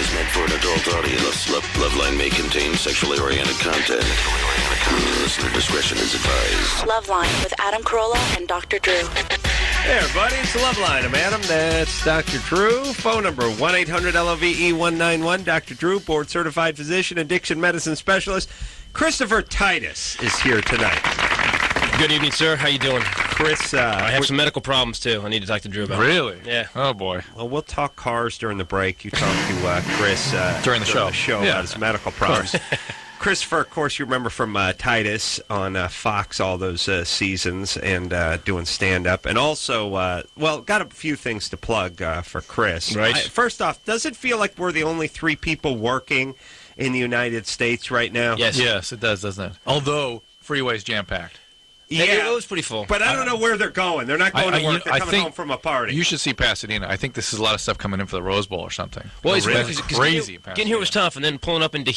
is meant for an adult audience. Loveline may contain sexually oriented content. Listener discretion is advised. Loveline with Adam Carolla and Dr. Drew. Hey, everybody, it's the Loveline. I'm Adam. That's Dr. Drew. Phone number 1-800-LOVE-191. Dr. Drew, board-certified physician, addiction medicine specialist. Christopher Titus is here tonight. Good evening, sir. How you doing? Chris, I have some medical problems, too. I need to talk to Drew about. Really? Yeah. Oh, boy. Well, we'll talk cars during the break. You talk to Chris during the show about his medical problems. Christopher, of course, you remember from Titus on Fox all those seasons and doing stand-up. And also, got a few things to plug for Chris. Right. First off, does it feel like we're the only three people working in the United States right now? Yes. Yes, it does, doesn't it? Although, freeway's jam-packed. Yeah, it was pretty full. But I don't know where they're going. They're not going to work. They're coming home from a party. You should see Pasadena. I think this is a lot of stuff coming in for the Rose Bowl or something. Well, it's really? Crazy. Getting here was tough, and then pulling up into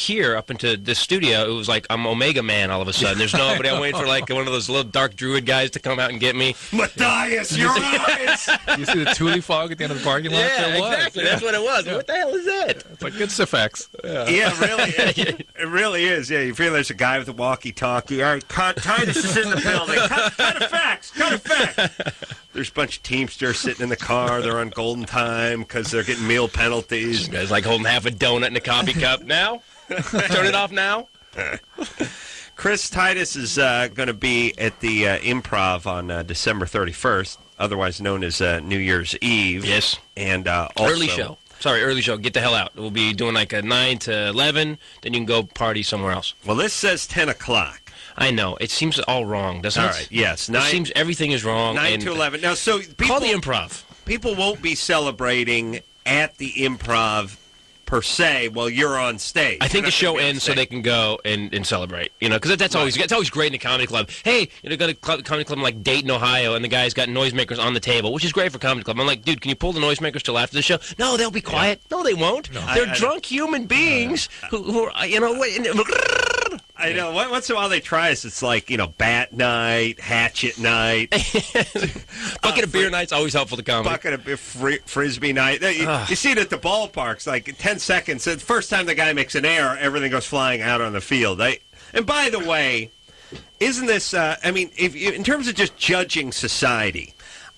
this studio, it was like I'm Omega Man all of a sudden. There's nobody. I'm waiting for like one of those little dark druid guys to come out and get me. Matthias, your eyes! You see the Thule fog at the end of the parking lot? Yeah, There was. exactly. That's what it was. What the hell is that? It's like it's effects. Yeah, really. It really is. Yeah, you feel there's a guy with a walkie-talkie. All right, Titus is in the building. Cut effects. There's a bunch of Teamsters sitting in the car. They're on golden time because they're getting meal penalties. You guys like holding half a donut in a coffee cup now? Turn it off now? Chris Titus is going to be at the Improv on December 31st, otherwise known as New Year's Eve. Yes. And also... Early show. Sorry, early show. Get the hell out. We'll be doing like a 9 to 11. Then you can go party somewhere else. Well, this says 10 o'clock. I know. It seems all wrong, doesn't it? All right, yes. It seems everything is wrong. 9 to 11. Now, so call the Improv. People won't be celebrating at the Improv per se while you're on stage. I think the show ends so they can go and celebrate. You know, because that's always great in a comedy club. Hey, go to a comedy club in like Dayton, Ohio, and the guy's got noisemakers on the table, which is great for comedy club. I'm like, dude, can you pull the noisemakers till after the show? No, they'll be quiet. Yeah. No, they won't. No. They're drunk human beings who are, I know. Once in a while they try us. It's like, bat night, hatchet night. Bucket of beer night's always helpful to comedy. Bucket of frisbee night. You see it at the ballparks, like 10 seconds. The first time the guy makes an error, everything goes flying out on the field. And by the way, isn't this, in terms of just judging society,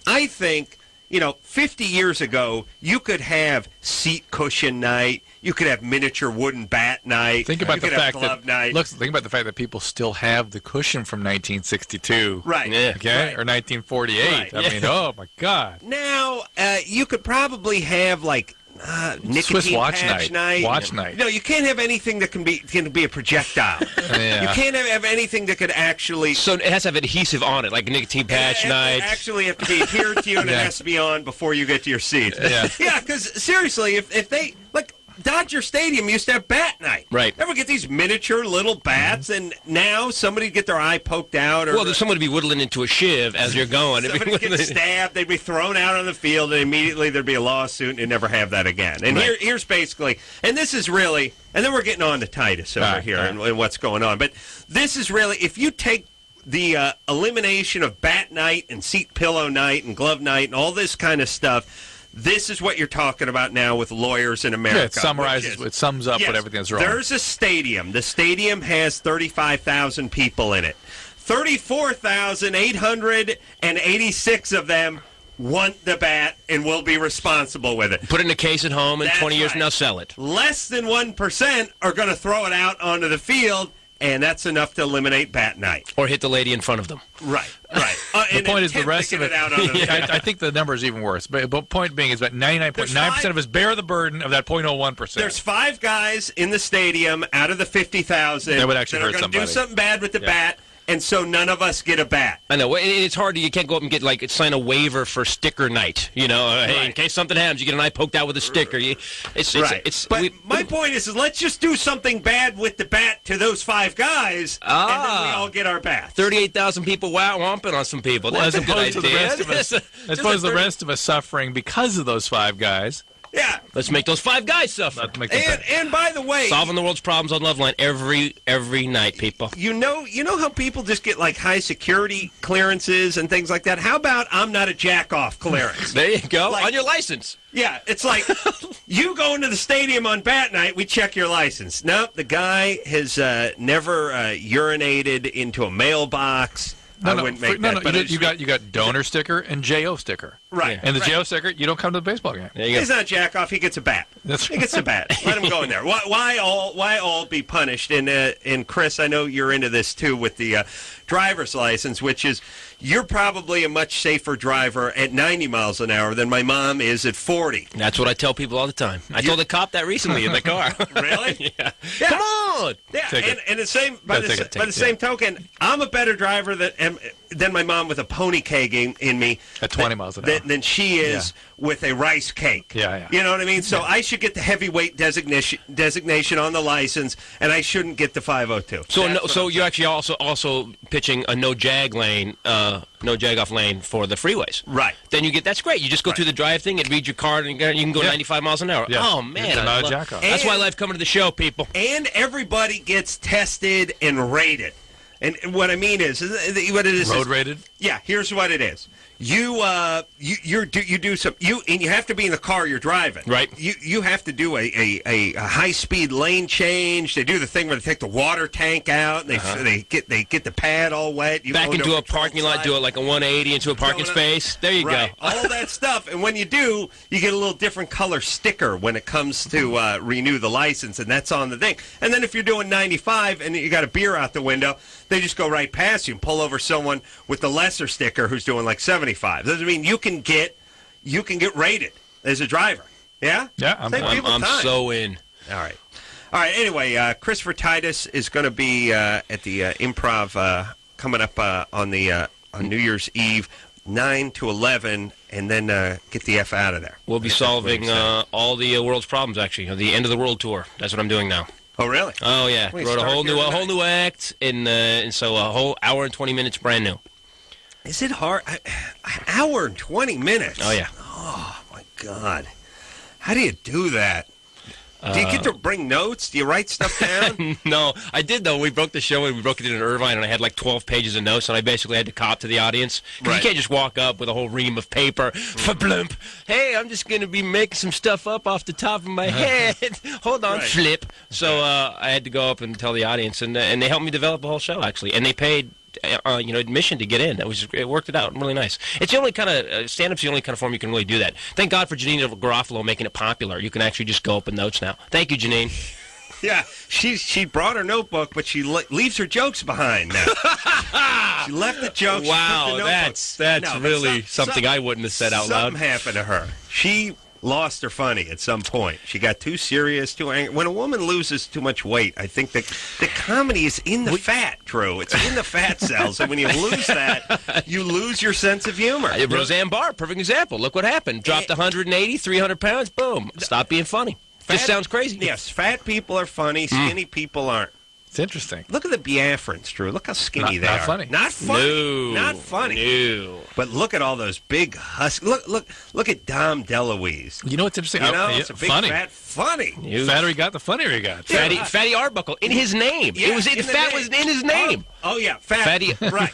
I think, 50 years ago, you could have seat cushion night. You could have miniature wooden bat night. Think about the fact that people still have the cushion from 1962. Right. Yeah. Okay? Right. Or 1948. Right. I mean, oh, my God. Now, you could probably have, like, nicotine Swiss watch patch night. Watch night. No, you can't have anything that can be a projectile. Yeah. You can't have anything that could actually... So it has to have adhesive on it, like a nicotine patch night. It actually have to be adhered to you, and it has to be on before you get to your seat. Yeah. Yeah, because seriously, if they... like. Dodger Stadium used to have bat night. Right. Ever get these miniature little bats, and now somebody get their eye poked out? Or there's somebody be whittling into a shiv as you're going. Somebody get stabbed, they'd be thrown out on the field, and immediately there'd be a lawsuit, and you'd never have that again. And here's basically, and this is really, and then we're getting on to Titus over here and what's going on. But this is really, if you take the elimination of bat night and seat pillow night and glove night and all this kind of stuff, this is what you're talking about now with lawyers in America. Yeah, it sums up what everything is wrong. There's a stadium. The stadium has 35,000 people in it. 34,886 of them want the bat and will be responsible with it. Put it in a case at home, and 20 years from now, sell it. Less than 1% are going to throw it out onto the field, and that's enough to eliminate bat night. Or hit the lady in front of them. Right. The point is the rest of it. I think the number is even worse. But point being is that 99.9% of us bear the burden of that 0.01%. There's 5 guys in the stadium out of the 50,000 that would actually hurt somebody. Do something bad with the bat. And so none of us get a bat. I know. It's hard. You can't go up and get sign a waiver for sticker night. Hey, in case something happens, you get an eye poked out with a sticker. But my point is let's just do something bad with the bat to those 5 guys, and then we all get our bat. 38,000 people whomping on some people. That's as opposed to the rest of us suffering because of those 5 guys. Yeah. Let's make those 5 guys suffer. And by the way, solving the world's problems on Loveline every night, people. You know how people just get like high security clearances and things like that? How about I'm not a jack-off clearance? There you go. Like, on your license. Yeah, it's like you go into the stadium on bat night, we check your license. Nope, the guy has never urinated into a mailbox. I wouldn't make that. You got donor sticker and JO sticker. Right. And the JO sticker, you don't come to the baseball game. He's not a jack-off. He gets a bat. He gets a bat. Let him go in there. Why all be punished? And Chris, I know you're into this too with the driver's license, which is you're probably a much safer driver at 90 miles an hour than my mom is at 40. That's what I tell people all the time. I told a cop that recently in the car. Really? Yeah. Come on. Yeah. And the same by the same token, I'm a better driver than my mom with a pony keg in me at 20 miles an hour than she is with a rice cake. Yeah. You know what I mean? So I should get the heavyweight designation on the license, and I shouldn't get the 502. So you're actually also pitching a no jag lane, no jag off lane for the freeways. Right. Then that's great. You just go through the drive thing and read your card, and you can go 95 miles an hour. Yeah. Oh man, that's why I love coming to the show, people. And everybody gets tested and rated. And what I mean is what it is. Road rated? Yeah, here's what it is. You do some and you have to be in the car you're driving. Right. You have to do a high speed lane change. They do the thing where they take the water tank out. And they get the pad all wet. You back into a parking lot, do it like a 180 into a parking space. There you go. All that stuff. And when you do, you get a little different color sticker when it comes to renew the license, and that's on the thing. And then if you're doing 95 and you got a beer out the window, they just go right past you and pull over someone with the lesser sticker who's doing like 75. Doesn't mean you can get rated as a driver. Yeah? Yeah, I'm so in. All right. Anyway, Christopher Titus is going to be at the Improv coming up on New Year's Eve, 9 to 11, and then get the F out of there. We'll be solving all the world's problems, actually. The end of the world tour. That's what I'm doing now. Oh, really? Oh, yeah. Wrote a whole new act, and so a whole hour and 20 minutes brand new. Is it hard? An hour and 20 minutes? Oh, yeah. Oh, my God. How do you do that? Do you get to bring notes? Do you write stuff down? No, I did, though. We broke the show, and we broke it in Irvine, and I had like 12 pages of notes, and I basically had to cop to the audience. Right. You can't just walk up with a whole ream of paper. Flump. Hey, I'm just going to be making some stuff up off the top of my head. Hold on, flip. So I had to go up and tell the audience, and they helped me develop the whole show, actually. And they paid admission to get in. It worked it out really nice. It's the only kind of stand-up's the only kind of form you can really do that. Thank God for Janine Garofalo making it popular. You can actually just go up with notes now. Thank you, Janine. Yeah, she brought her notebook, but she leaves her jokes behind now. She left the jokes. Wow, that's really something I wouldn't have said out loud. Something happened to her. She lost her funny at some point. She got too serious, too angry. When a woman loses too much weight, I think that the comedy is in the fat, Drew. It's in the fat cells. And when you lose that, you lose your sense of humor. Roseanne Barr, perfect example. Look what happened. Dropped 180, 300 pounds, boom. Stop being funny. Just sounds crazy. Yes, fat people are funny, skinny people aren't. It's interesting. Look at the Biafrans, Drew. Look how skinny they are. Not funny. Not funny. No. Not funny. No. But look at all those big husky. Look at Dom DeLuise. You know what's interesting? It's a big funny. fat funny. The fatter he got, the funnier he got. Fatty Arbuckle in his name. Yeah, was in his name. Oh yeah, Fatty. Right.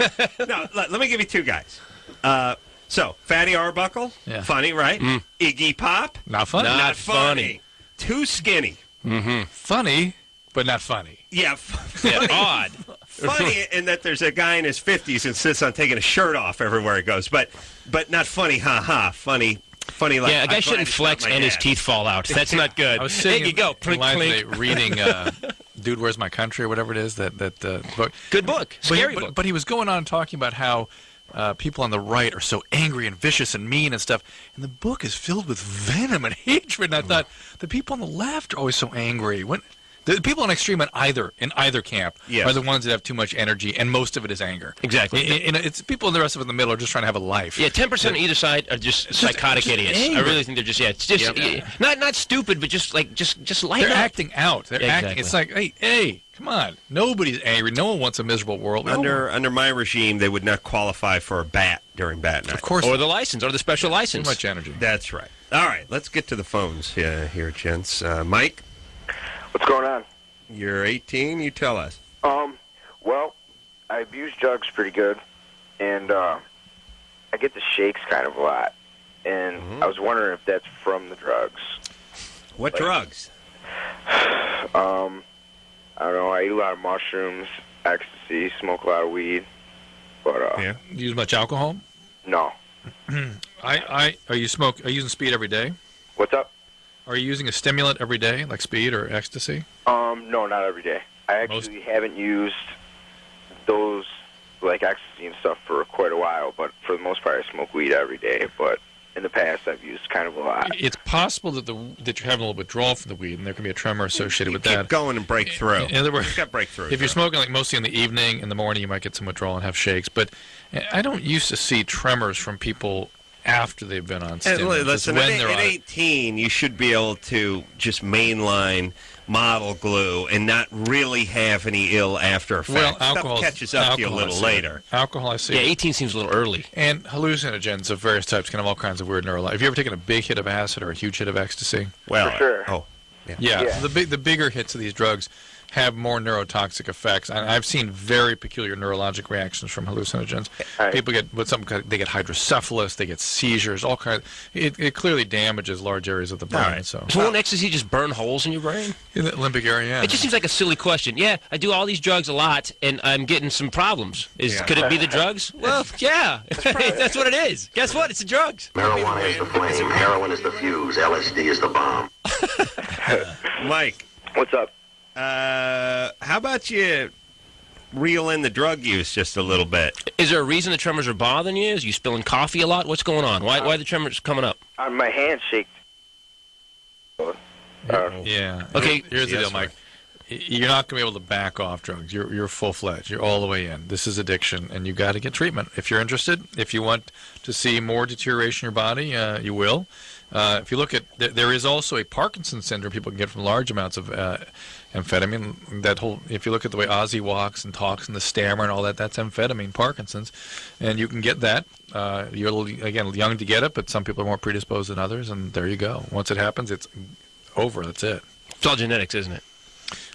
No, let me give you two guys. So Fatty Arbuckle, funny, right? Iggy Pop, not funny. Not funny. Too skinny. Mm-hmm. Funny, but not funny. Yeah, odd. Funny in that there's a guy in his 50s who insists on taking a shirt off everywhere he goes, but not funny, ha. Funny like... Yeah, a guy shouldn't flex and his teeth fall out. That's not good. I was sitting Clink, today reading Dude, Where's My Country, or whatever it is, that book. Good book. Scary book. But he was going on talking about how people on the right are so angry and vicious and mean and stuff, and the book is filled with venom and hatred. And I thought, the people on the left are always so angry. The people on extreme in either camp are the ones that have too much energy, and most of it is anger. Exactly. It's people, and the rest of it in the middle are just trying to have a life. Yeah, 10% on either side are just psychotic idiots. Angry. I really think they're just it's just not stupid, but just light They're up. acting out. They're acting. It's like, hey, come on. Nobody's angry. No one wants a miserable world. Under my regime, they would not qualify for a bat during bat night. Of course. Or the license, or the special license. Too much energy. That's right. All right, let's get to the phones here, gents. Mike? What's going on? You're 18. You tell us. Well, I abuse drugs pretty good, and I get the shakes kind of a lot. And I was wondering if that's from the drugs. What drugs? I don't know. I eat a lot of mushrooms, ecstasy, smoke a lot of weed. But Do you use much alcohol? No. Are you using speed every day? What's up? Are you using a stimulant every day, like speed or ecstasy? No, not every day. I actually haven't used those, like ecstasy and stuff, for quite a while. But for the most part, I smoke weed every day. But in the past, I've used kind of a lot. It's possible that that you're having a little withdrawal from the weed, and there can be a tremor associated with Keep that. going and break through. In other words, You've got breakthrough. If you're smoking like mostly in the evening, in the morning, you might get some withdrawal and have shakes. But I don't used to see tremors from people after they've been on stimulants. Listen, at 18, you should be able to just mainline model glue and not really have any ill after effects. Well, alcohol Stuff catches up to you a little later. Alcohol, I see. Yeah, 18 seems a little early. And hallucinogens of various types can have all kinds of weird neurological. Have you ever taken a big hit of acid or a huge hit of ecstasy? Well, For sure. Oh, Yeah. The bigger hits of these drugs have more neurotoxic effects. And I've seen very peculiar neurologic reactions from hallucinogens. Right. People get they get hydrocephalus, they get seizures, all kinds. It clearly damages large areas of the brain. right. So Won't ecstasy just burn holes in your brain? in the limbic area, yeah. It just seems like a silly question. Yeah, I do all these drugs a lot, and I'm getting some problems. Could it be the drugs? Well, yeah. That's what it is. Guess what? It's the drugs. Marijuana is the flame, heroin is the fuse, LSD is the bomb. Mike, What's up? how about you reel in the drug use just a little bit? Is there a reason the tremors are bothering you? Is you spilling coffee a lot? What's going on? Why are the tremors coming up? My hand shakes. Yeah. Okay. Here's the deal, Mike. You're not going to be able to back off drugs. You're full-fledged. You're all the way in. This is addiction, and you got to get treatment. If you're interested, if you want to see more deterioration in your body, you will. If you look at, there is also a Parkinson's syndrome people can get from large amounts of amphetamine. If you look at the way Ozzy walks and talks and the stammer and all that, that's amphetamine, Parkinson's, and you can get that. You're again young to get it, but some people are more predisposed than others, and there you go. Once it happens, it's over. That's it. It's all genetics, isn't it?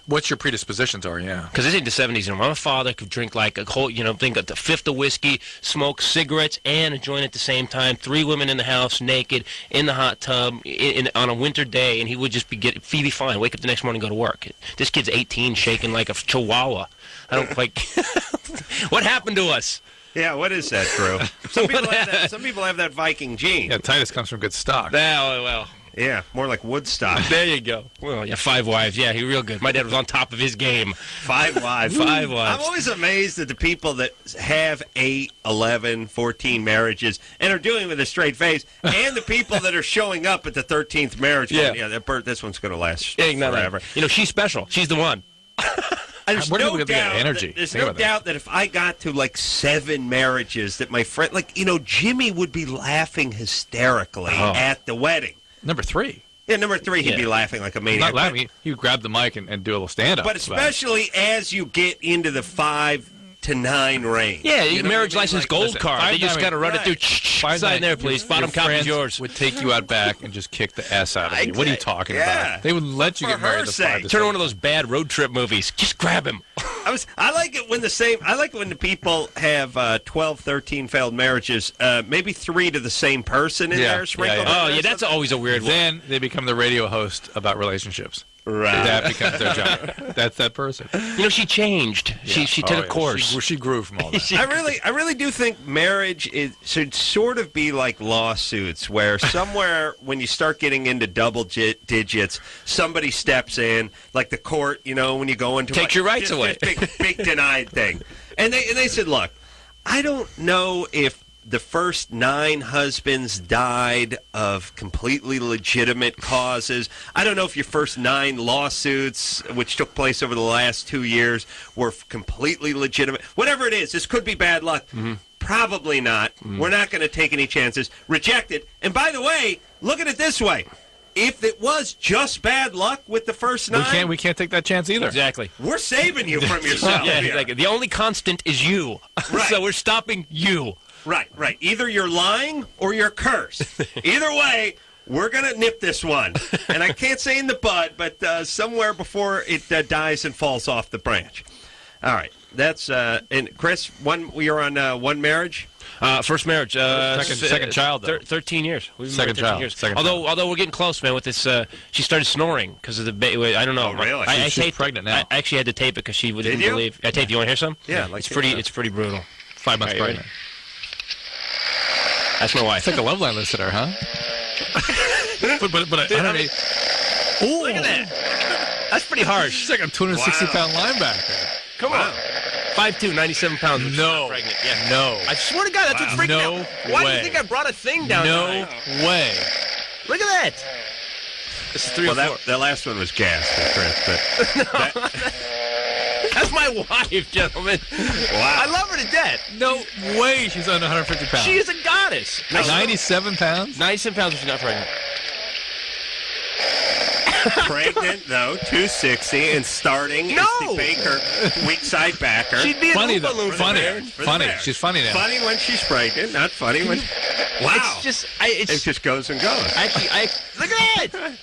What your predispositions are, yeah. Because this ain't the 70s, and my father could drink like a whole, think of the fifth of whiskey, smoke cigarettes, and a joint at the same time. 3 women in the house, naked, in the hot tub, on a winter day, and he would just be fine. Wake up the next morning, go to work. This kid's 18, shaking like a chihuahua. I don't like. What happened to us? Yeah, what is that, Drew? Some people have that Viking gene. Yeah, Titus comes from good stock. Well. Yeah, more like Woodstock. There you go. Well, yeah, 5 wives. Yeah, he real good. My dad was on top of his game. 5 wives. 5 wives. I'm always amazed at the people that have 8, 11, 14 marriages and are doing it with a straight face, and the people that are showing up at the 13th marriage. Yeah, this one's going to last no, forever. She's special. She's the one. There's Where do no people get that energy? There's Think no about doubt that if I got to like 7 marriages, that my friend, Jimmy would be laughing hysterically at the wedding. Number 3. Yeah, number 3, he'd be laughing like a maniac. Not laughing. He would grab the mic and do a little stand-up. But especially as you get into the 5 to 9 range. Yeah, marriage license gold card. They just got to run it through. Sign there, please. Bottom copy's yours. Would take you out back and just kick the S out of you. What are you talking about? They would let you get married at 5 to 7. Turn one of those bad road trip movies. Just grab him. I like it when the people have 12, 13 failed marriages, maybe 3 to the same person in there sprinkled. Oh, yeah, that's always a weird one. Then they become the radio host about relationships. Right. That becomes their job. That's that person. She changed. Yeah. She took a course. She grew from all that. I really do think marriage should sort of be like lawsuits, where somewhere when you start getting into double digits, somebody steps in, like the court, when you go into takes your rights away. Big denied thing, and they said, look, I don't know if the first 9 husbands died of completely legitimate causes. I don't know if your first 9 lawsuits, which took place over the last 2 years, were completely legitimate. Whatever it is, this could be bad luck. Mm-hmm. Probably not. Mm-hmm. We're not going to take any chances. Reject it. And by the way, look at it this way. If it was just bad luck with the first 9... We can't take that chance either. Exactly. We're saving you from yourself. Exactly. The only constant is you. Right. So we're stopping you. Right. Either you're lying or you're cursed. Either way, we're going to nip this one. And I can't say in the bud, but somewhere before it dies and falls off the branch. All right. That's and Chris, you're on one marriage? First marriage. Second child, though. 13 years. We've been Second married 13 child. years. Although we're getting close, man, with this. She started snoring because of the baby. I don't know. Oh, really? She's pregnant now. I actually had to tape it because she didn't you? believe. I taped. You want to hear some? Yeah. It's pretty brutal. 5 months All right, pregnant. That's my wife. It's like a Loveline listener, huh? but I don't know. Ooh, Look at that. That's pretty harsh. she's like a 260-pound linebacker. Come on. 5'2", 97 pounds. Which No. is not pregnant. Yeah. No. I swear to God, that's what's freaking No out. Why do way. you think I brought a thing down No tonight? way. Look at that. This is 3 or 4. That last one was gas, Chris. But That's my wife, gentlemen. Wow. I love her to death. No way she's under 150 pounds. She is a goddess. 97 pounds? 97 pounds when she's not pregnant. pregnant, though, 260, and starting No! as the Baker weak side backer. She'd be Funny an though. Oompa Loompa, Funny. man. Funny. She's funny now. Funny when she's pregnant, not funny when... Wow. It's just, It just goes and goes. Actually, look at that.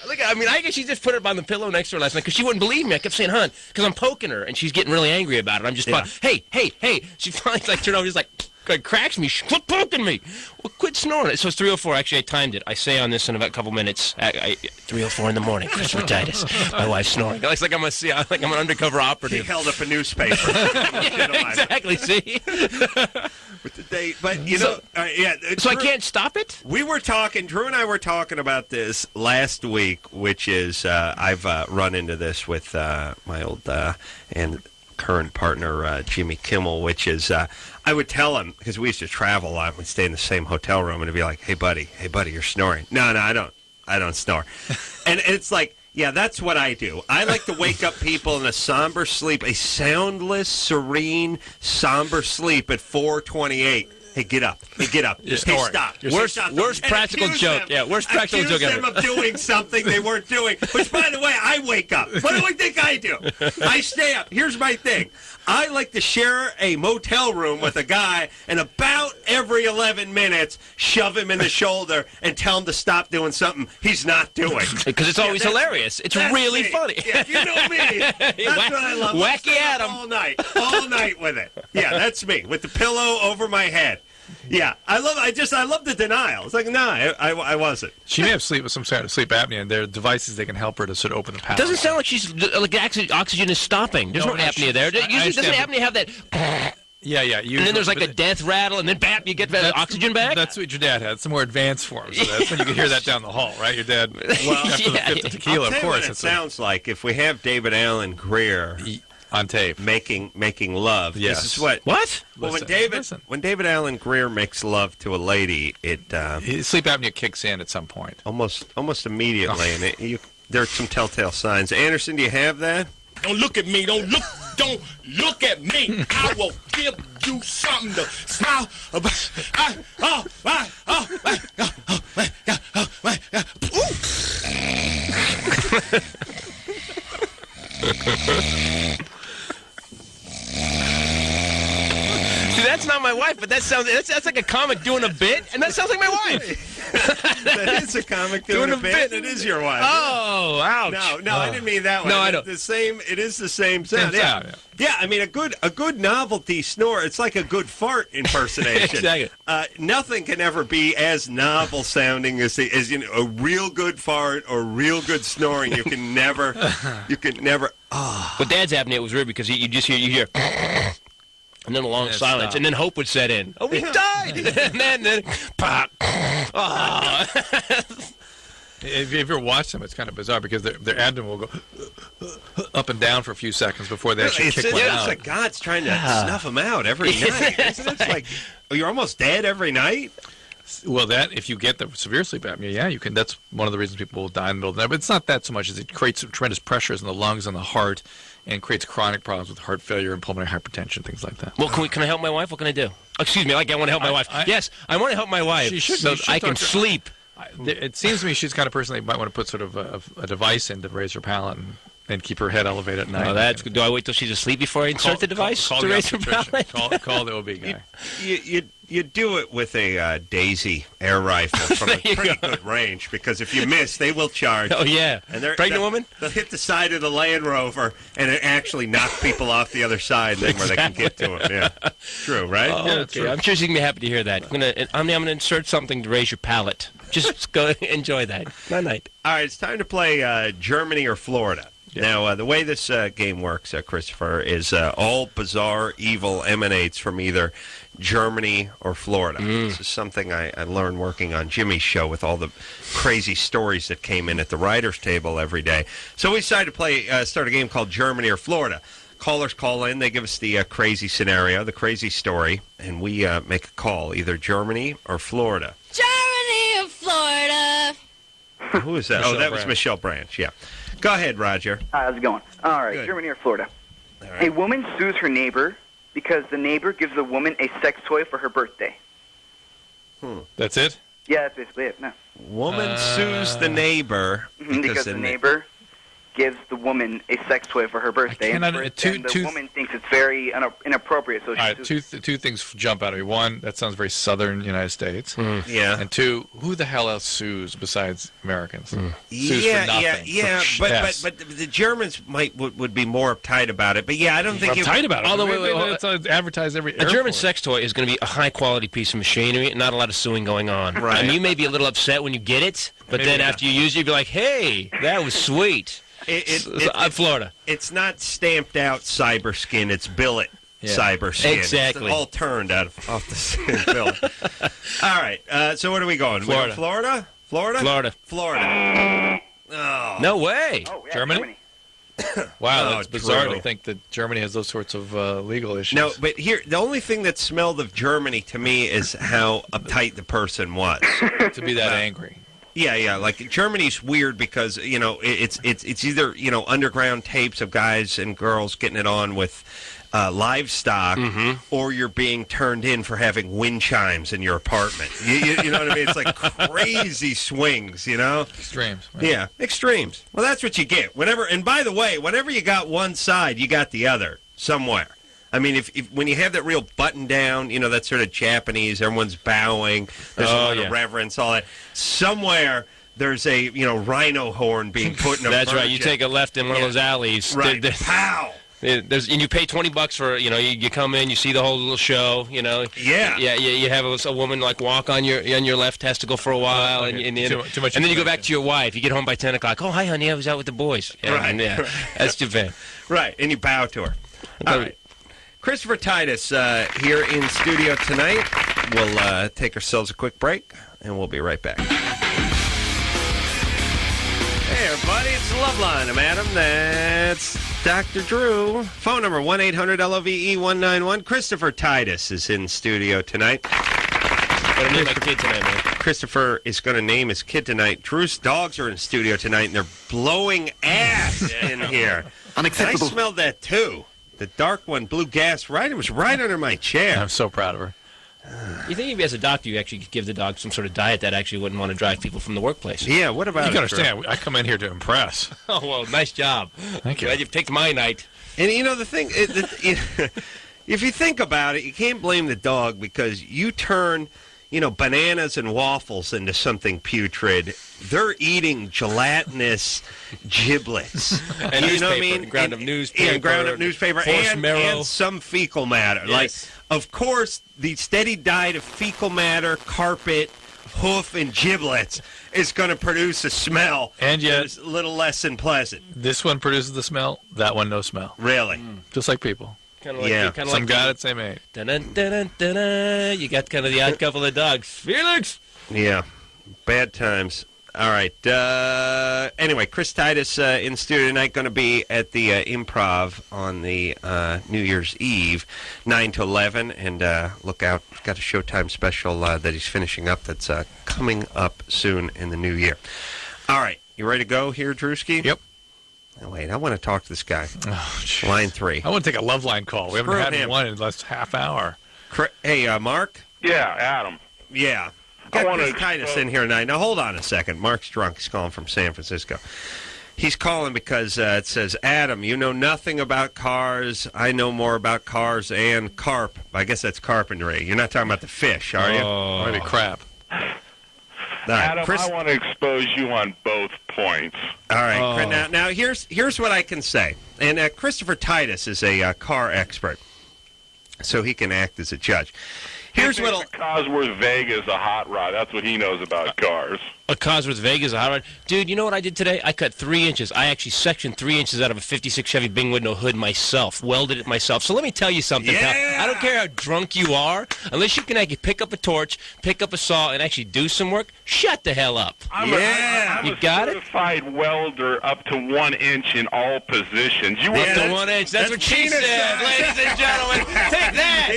I guess she just put it on the pillow next to her last night because she wouldn't believe me. I kept saying, "Hun," because I'm poking her and she's getting really angry about it. I'm just, hey. She finally turned over, just like cracks me. Quit poking me. Well, quit snoring. So it's 3:04. Actually, I timed it. I say on this in about a couple minutes. 3:04 in the morning. Christopher Titus. My wife's snoring. It's like I'm an undercover He operative. held up a newspaper. Exactly. See. With the date. But, So I can't stop it. Drew and I were talking about this last week, which is, I've run into this with my old and current partner, Jimmy Kimmel, which is, I would tell him, because we used to travel a lot, we'd stay in the same hotel room, and he'd be like, hey, buddy, you're snoring. No, I don't snore. And it's like, yeah, that's what I do. I like to wake up people in a somber sleep, a soundless, serene, somber sleep at 4:28. Hey, get up. Just hey, stop. Worst practical joke. Yeah, worst practical joke ever. Accuse them of doing something they weren't doing, which, by the way, I wake up. What do I think I do? I stay up. Here's my thing. I like to share a motel room with a guy, and about every 11 minutes, shove him in the shoulder and tell him to stop doing something he's not doing. Because it's always hilarious. It's really funny. Yeah, you know me. That's what I love. Wacky Adam. All night with it. Yeah, that's me, with the pillow over my head. Yeah, I love the denial. It's like, no, I wasn't. She may have some sort of sleep apnea, and there are devices that can help her to sort of open the palate. Doesn't sound like she's like oxygen is stopping. There's no apnea there. Usually, doesn't apnea have that? Yeah. And then there's like a death rattle, and then bap, you get the oxygen back. That's what your dad had. Some more advanced forms. So that's when you could hear that down the hall, right? Your dad. Well, after the fifth of tequila, I'll tell of you course. what it sounds like if we have David Allen Greer on tape making love. Yes. This is what. Well, Listen. when David Allen Greer makes love to a lady, His sleep apnea kicks in at some point. almost immediately, and there are some telltale signs. Anderson, do you have that? Don't look at me. Don't look at me. I will give you something to smile about. See, that's not my wife, but that's like a comic doing a bit, and that sounds like my wife. That is a comic doing a bit. It is your wife. Oh, ouch. No, I didn't mean that one. No, I don't. It is the same sound. Same Yeah. sound, Yeah, I mean, a good novelty snore, it's like a good fart impersonation. Exactly. Nothing can ever be as novel sounding as a real good fart or real good snoring. You can never. With Dad's apnea, it was weird because you hear, and then a long silence, stop. and then hope would set in. Oh, he died! and then pop. Oh. If you ever watch them, it's kind of bizarre because their abdomen will go up and down for a few seconds before they actually kick one It's out. like God's trying to snuff them out every night. Isn't it? It's like you're almost dead every night. Well, if you get the severe sleep apnea, yeah, you can. That's one of the reasons people will die in the middle of the night. But it's not that so much as it creates tremendous pressures in the lungs and the heart, and creates chronic problems with heart failure and pulmonary hypertension, things like that. Well, can I help my wife? What can I do? Excuse me, I want to help my wife. Yes, I want to help my wife so I can sleep. It seems to me she's the kind of person that you might want to put sort of a device in to raise her palate. And and keep her head elevated at night. Oh, that's good. Do I wait till she's asleep before I insert the device Call to the raise her obstetrician. palate? Call the OB guy. You do it with a Daisy air rifle from a pretty good range, because if you miss, they will charge. Oh, yeah. And Pregnant woman? They'll hit the side of the Land Rover, and it actually knock people off the other side then where they can get to them. Yeah, true, right? Oh, Yeah, okay. I'm sure she's going to be happy to hear that. I'm gonna insert something to raise your palate. Just go enjoy that. Night. All right, it's time to play Germany or Florida. Yeah. Now, the way this game works, Christopher, is all bizarre evil emanates from either Germany or Florida. This is something I learned working on Jimmy's show with all the crazy stories that came in at the writer's table every day. So we decided to start a game called Germany or Florida. Callers call in. They give us the crazy scenario, the crazy story, and we make a call, either Germany or Florida. Germany or Florida. Who is that? That was Michelle Branch, yeah. Go ahead, Roger. Hi, how's it going? All right, Good. Germany or Florida. All right. A woman sues her neighbor because the neighbor gives the woman a sex toy for her birthday. That's it? Yeah, that's basically it. No. Woman sues the neighbor Because the neighbor gives the woman a sex toy for her birthday, and the woman thinks it's very inappropriate, so she All right, sues. two things jump out at me. One, that sounds very southern United States. Yeah. And two, who the hell else sues besides Americans? Sues Yeah, for nothing. yeah. But the Germans would be more uptight about it. But yeah, I don't think Uptight about it. Although, wait, It's advertised every A German airport. sex toy is going to be a high-quality piece of machinery and not a lot of suing going on. Right. I mean, you may be a little upset when you get it, but Maybe then not. after you use it, you'll be like, hey, that was sweet. Florida. It's not stamped out cyber skin. It's billet cyber skin. Exactly. It's all turned off the skin billet. All right. So what are we going? Florida. Florida? Florida? Florida. Oh. No way. Oh, yeah, Germany? Wow, that's bizarre Drew. to think that Germany has those sorts of legal issues. No, but here, the only thing that smelled of Germany to me is how uptight the person was. to be that angry. Yeah. Like Germany's weird because it's either underground tapes of guys and girls getting it on with livestock, or you're being turned in for having wind chimes in your apartment. You know what I mean? It's like crazy swings. Extremes. Right? Yeah, extremes. Well, that's what you get. And by the way, whenever you got one side, you got the other somewhere. I mean, if when you have that real button down, that sort of Japanese, everyone's bowing, there's a lot of reverence, all that. Somewhere there's a rhino horn being put in a That's right. You virgin. take a left in one of those alleys. Right. Pow. And you pay $20 for you come in, you see the whole little show, Yeah. You have a woman walk on your left testicle for a while, Okay. and Too much then you go back to your wife. You get home by 10 o'clock. Oh, hi, honey, I was out with the boys. Yeah, Right. Yeah, that's Japan. Right, and you bow to her. All right. Christopher Titus here in studio tonight. We'll take ourselves a quick break, and we'll be right back. Hey, everybody, it's Loveline. I'm Adam. That's Dr. Drew. Phone number 1-800-LOVE-191. Christopher Titus is in studio tonight. Gotta name my kid tonight, man. Christopher is going to name his kid tonight. Drew's dogs are in studio tonight, and they're blowing ass in here. Unacceptable. I smelled that, too. The dark one blew gas right. It was right under my chair. I'm so proud of her. You think maybe as a doctor you actually could give the dog some sort of diet that actually wouldn't want to drive people from the workplace? Yeah, what about You it, can understand, I come in here to impress. Oh, well, nice job. Thank you. Glad you've taken my night. And the thing, if you think about it, you can't blame the dog because you turn, bananas and waffles into something putrid. They're eating gelatinous giblets. And you know what I newspaper, mean? ground up newspaper, ground up newspaper, horse marrow. and some fecal matter. Yes. Of course, the steady diet of fecal matter, carpet, hoof, and giblets is going to produce a smell And yet- that is a little less than pleasant. This one produces the smell, that one no smell. Really? Just like people. Kind of like, Yeah. kind of Some like got it, same ate. Dun-dun-dun-dun-dun. You got kind of the odd couple of dogs. Felix! Yeah. Bad times. All right. Anyway, Chris Titus in studio tonight, going to be at the Improv on the New Year's Eve, 9 to 11. And look out, got a Showtime special that he's finishing up that's coming up soon in the new year. All right. You ready to go here, Drewski? Yep. Oh, wait, I want to talk to this guy. Oh, jeez. Line 3. I want to take a Loveline call. We haven't Screw had him. one in the last half hour. Hey, Mark? Yeah, Adam. Yeah. I Got wanna Chris Titus in here tonight. Now, hold on a second. Mark's drunk. He's calling from San Francisco. He's calling because it says, Adam, you know nothing about cars. I know more about cars and carp. I guess that's carpentry. You're not talking about the fish, are you? Oh, maybe crap. Right, Adam, I want to expose you on both points. All right. Now here's what I can say. And Christopher Titus is a car expert, so he can act as a judge. Here's what a Cosworth Vega is a hot rod. That's what he knows about cars. A Cosworth Vega is a hot rod. Dude, you know what I did today? I cut 3 inches. I actually sectioned 3 inches out of a 56 Chevy Bing with no hood myself. Welded it myself. So let me tell you something, pal. I don't care how drunk you are. Unless you can actually pick up a torch, pick up a saw, and actually do some work, shut the hell up. I'm a certified welder up to 1 inch in all positions. You up to 1 inch. That's what she said, ladies and gentlemen. Take that.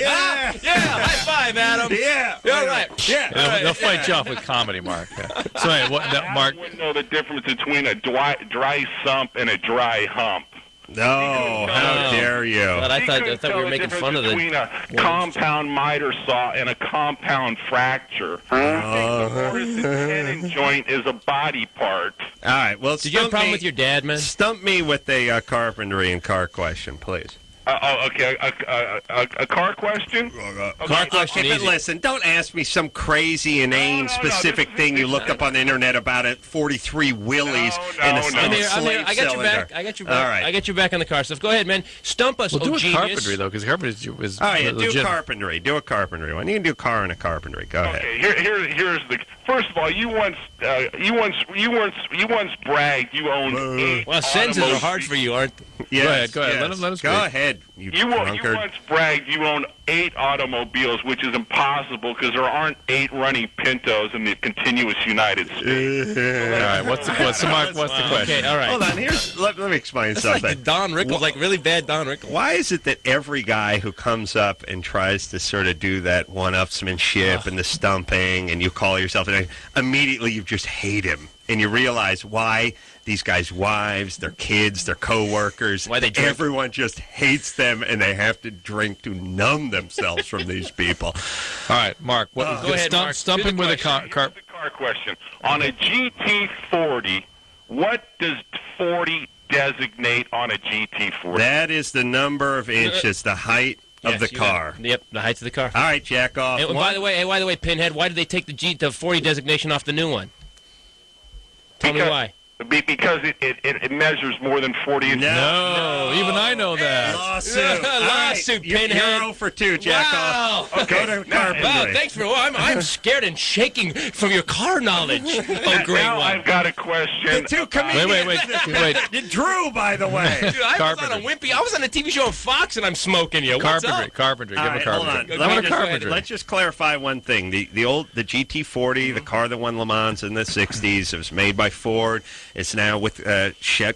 Yeah, high five, Adam. Yeah. All right. Yeah. They'll fight you off with comedy, Mark. Yeah. So, anyway, Mark wouldn't know the difference between a dry sump and a dry hump. No, how dare you? But I thought we were making fun of the between a compound miter saw and a compound fracture. I think the Morrison tenon joint is a body part. All right. Well, did you have a problem with your dad, man? Stump me with a carpentry and car question, please. Okay. A car question? Car question. But listen, don't ask me some crazy, inane, specific thing you looked up on the internet about it. 43 Willies and a slave I got your back. I got your back. All right. I got your back on the car stuff. Go ahead, man. Stump us. Well, do a genius. carpentry though, because carpentry is oh yeah, legit. do carpentry. Do a carpentry one. You can do car and a carpentry. Go ahead. Okay. Here's the. First of all, you once bragged you owned 8. Well, sentences are hard for you, aren't they? Yes, go ahead. Let us go ahead. You once bragged you own 8 automobiles, which is impossible because there aren't 8 running Pintos in the continuous United States. All right, what's the question? Okay, all right. Hold on. Let me explain something. Like Don Rickles, like really bad Don Rickles. Why is it that every guy who comes up and tries to sort of do that one-upsmanship and the stumping, and you call yourself, and immediately you just hate him, and you realize why these guys' wives, their kids, their co-workers, why they drink. Everyone just hates them, and they have to drink to numb themselves from these people. All right, Mark. Go ahead, Mark. Stumping with a car. Here's the car question. On a GT40, what does 40 designate on a GT40? That is the number of inches, the height of the car. Yep, the height of the car. All right, jack off. And by the way, Pinhead, why did they take the 40 designation off the new one? Tell me why. Because it measures more than 40 inches. No, even I know that. Lawsuit, Pinhead. You're 0 for 2, jack off. Okay. Go to carpentry. Wow, thanks for. I'm scared and shaking from your car knowledge. Oh, great now one. I've got a question. The 2 comedians. Wait. Drew, by the way. Dude, I was on a wimpy. I was on a TV show on Fox, and I'm smoking you. What's up? Carpentry. Give him a carpentry. Hold on. Let's just clarify one thing. The GT40, the car that won Le Mans in the 60s, it was made by Ford. It's now with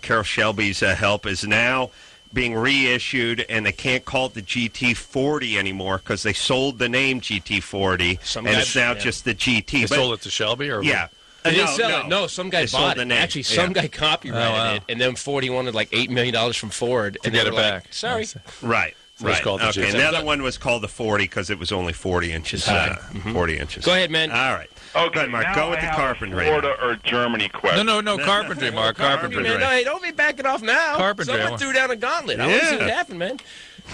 Carroll Shelby's help is now being reissued, and they can't call it the GT40 anymore because they sold the name GT40, it's now just the GT. They sold it to Shelby, or yeah. They didn't sell it. No, some guy bought it. Actually, some guy copyrighted it, and then 40 wanted like $8 million from Ford to get it back. Like, sorry. Right. So it's called the okay, GT. and the other one was called the 40 because it was only 40 inches high. 40 inches. Go ahead, man. All right. Okay, Mark. Go with the carpentry. Florida or Germany question. No, carpentry, Mark. Carpentry. Man, no, hey, don't be backing off now. Carpentry. Someone threw down a gauntlet. I want to see what happened, man.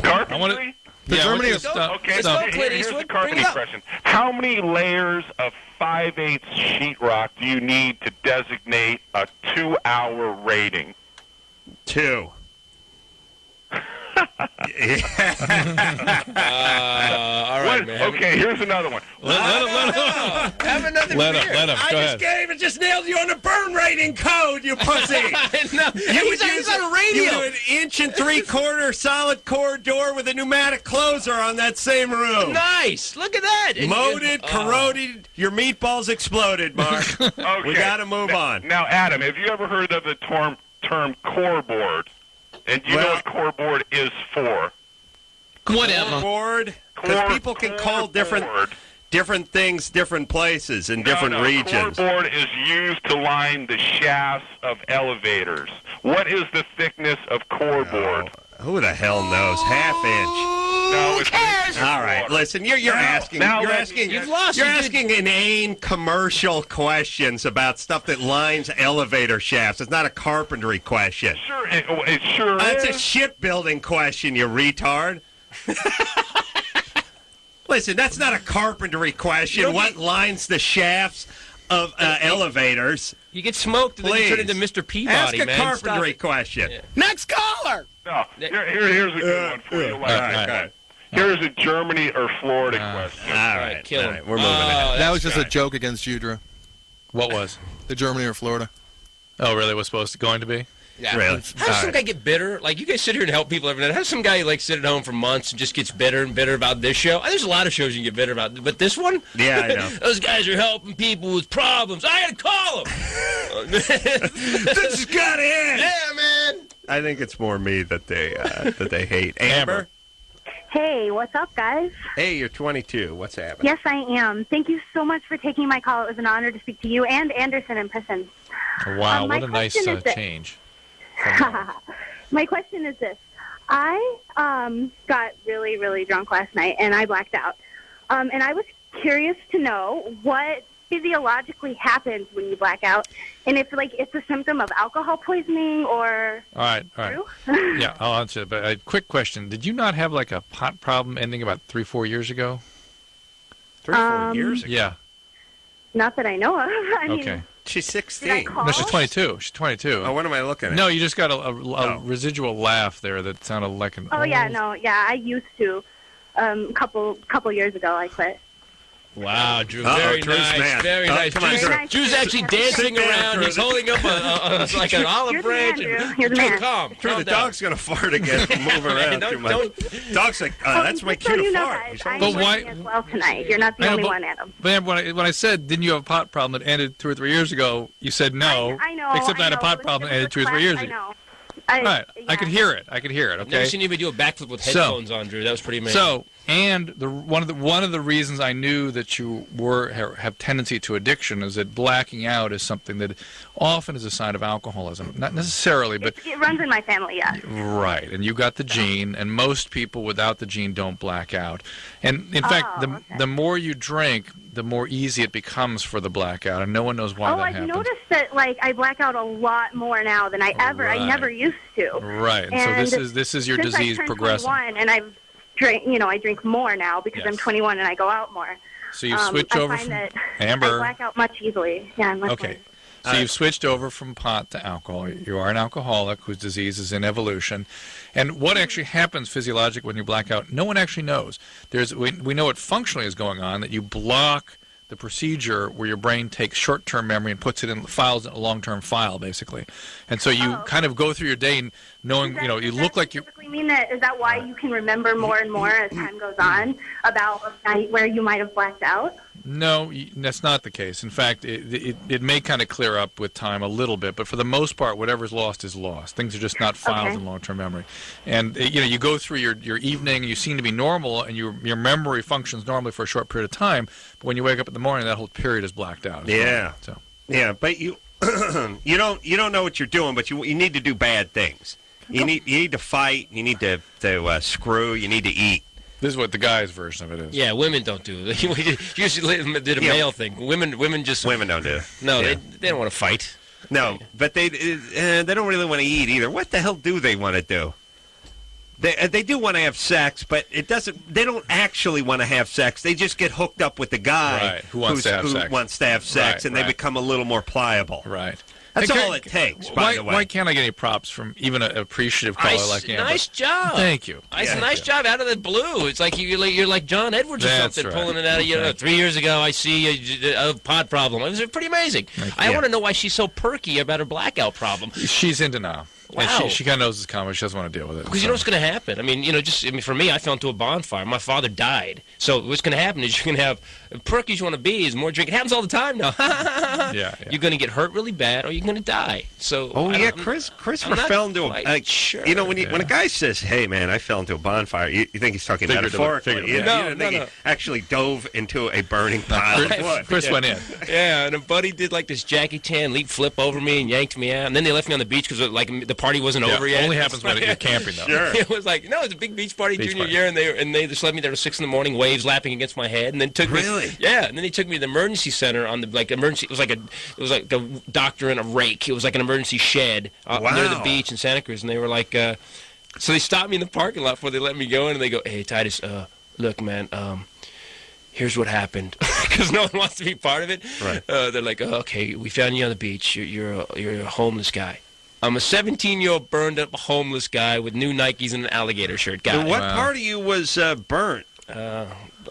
Carpentry? Germany is okay, here's the carpentry question. How many layers of 5/8 sheetrock do you need to designate a 2-hour rating? 2. All right, man. Okay, here's another one. Have another beer. Let him. Go ahead. I just nailed you on the burn rating code, you pussy. No, he's on radio. You do an 1 3/4 solid core door with a pneumatic closer on that same room. Nice. Look at that. Molded, corroded, your meatballs exploded, Mark. Okay. We got to move on. Now, Adam, have you ever heard of the term core board? And do you know what core board is for? Whatever. Board? Because people can call different things different places in different regions. Core board is used to line the shafts of elevators. What is the thickness of core board? Who the hell knows? Half inch. No, it's cares? All right, listen. You're asking. You've lost. You're asking inane commercial questions about stuff that lines elevator shafts. It's not a carpentry question. Sure, it sure It's is. a shipbuilding question, you retard. Listen, that's not a carpentry question. What lines the shafts of elevators? You get smoked and then you turn into Mr. Peabody, Ask a man. carpentry question. Yeah. Next caller. No, here's a good one for you. All right. Here's a Germany or Florida question. All right, kill him. all right, we're moving ahead. That was just a joke against you, Drew. What was? The Germany or Florida. Oh, really? Was going to be? Yeah. Really? How does some guy get bitter? Like, you guys sit here and help people every night. How does some guy, like, sit at home for months and just gets bitter and bitter about this show? There's a lot of shows you can get bitter about, but this one? Yeah, I know. Those guys are helping people with problems. I gotta call them. This has got in. Yeah, man. I think it's more me that they hate. Amber? Hey, what's up, guys? Hey, you're 22. What's happening? Yes, I am. Thank you so much for taking my call. It was an honor to speak to you and Anderson in person. Wow, my what a nice question is this. change. My question is this. I got really, really drunk last night, and I blacked out. And I was curious to know what physiologically happens when you black out, and if, like, it's a symptom of alcohol poisoning or... All right. Yeah, I'll answer it. But a quick question. Did you not have, like, a pot problem ending about 3-4 years ago? 3-4 years ago? Yeah. Not that I know of. I mean, Okay. She's did I 16. call? No, she's 22. She's 22. Oh, what am I looking at? No, you just got a residual laugh there that sounded like an... Oh, yeah, no, yeah, I used to. Couple years ago, I quit. Wow, Drew, Uh-oh, very Drew's nice, mad. very nice. Come on, Very Drew. nice. Drew's actually dancing Sit down, around. Drew. He's holding up like an olive You're the branch. man, Drew. You're the man. Calm Drew, the down. dog's going to fart again if you move around too much. Dog's like, that's my just cue so you to know, fart. guys, He's I'm But why- working as well tonight. You're not the I know, only but- one, Adam. But when I said, didn't you have a pot problem that ended 2 or 3 years ago, you said no. I know. Except I had a pot It problem that was ended 2 or 3 class- years I ago. know. Right. I yeah. could hear it. Okay. Never seen anybody do a backflip with headphones on, Drew. That was pretty amazing. So, and one of the reasons I knew that you have tendency to addiction is that blacking out is something that often is a sign of alcoholism. Not necessarily, but It runs in my family, yeah. right. And you got the gene, and most people without the gene don't black out. And in fact, the more you drink, the more easy it becomes for the blackout, and no one knows why that I've happens. noticed that, like, I black out a lot more now than I never used to. Right. And And so this is your since disease I turned progressing. 21, and I've I drink more now because I'm 21 and I go out more. So you switch I over find from that Amber. I black out much easily. Yeah, I'm much Okay. So you've switched over from pot to alcohol. You are an alcoholic whose disease is in evolution. And what actually happens physiologically when you black out, no one actually knows. We know what functionally is going on, that you block the procedure where your brain takes short-term memory and puts it in files in a long-term file, basically. And so you kind of go through your day knowing, you look like you... Is that why you can remember more and more as time goes on about a night where you might have blacked out? No, that's not the case. In fact, it may kind of clear up with time a little bit, but for the most part, whatever's lost is lost. Things are just not filed in long-term memory. And you go through your evening, you seem to be normal, and your memory functions normally for a short period of time. But when you wake up in the morning, that whole period is blacked out. Yeah. So. Yeah, but you you don't know what you're doing, but you need to do bad things. You need to fight. You need to screw. You need to eat. This is what the guy's version of it is. Yeah, women don't do it. You usually did a male thing. Women don't do it. No, they don't want to fight. No, but they don't really want to eat either. What the hell do they want to do? They do want to have sex, but they don't actually want to have sex. They just get hooked up with the guy who wants to have sex, and they become a little more pliable. Right. That's all it takes, by the way. Why can't I get any props from even an appreciative caller like Amber? Nice job. Thank you. It's a nice job out of the blue. It's like you're like John Edwards or That's something, right. pulling it out of you. 3 years ago, I see a pod problem. It was pretty amazing. I want to know why she's so perky about her blackout problem. She's into now. Wow. And she kind of knows it's coming. She doesn't want to deal with it. Because you know what's going to happen. I mean, for me, I fell into a bonfire. My father died. So what's going to happen is you're going to have perky as you want to be is more drink. It happens all the time now. Yeah. You're going to get hurt really bad, or you're going to die. So Christopher fell into when a guy says, "Hey man, I fell into a bonfire," you think he's talking metaphorically. You don't think he actually dove into a burning pile of wood. Chris went in. Yeah, and a buddy did like this Jackie Chan leap flip over me and yanked me out, and then they left me on the beach because like the party wasn't over yet. Only happens when you're camping, though. Sure. It was like, no, it's a big beach party junior year, and they just left me there till 6 a.m, waves lapping against my head, and then took me. Yeah, and then they took me to the emergency center on the emergency. It was like a doctor in a rake. It was like an emergency shed near the beach in Santa Cruz, and they were like, so they stopped me in the parking lot before they let me go in, and they go, hey Titus, look man, here's what happened, because no one wants to be part of it. Right. They're like, oh, okay, we found you on the beach. You're a homeless guy. I'm a 17-year-old burned up homeless guy with new Nikes and an alligator shirt guy. What part of you was burnt?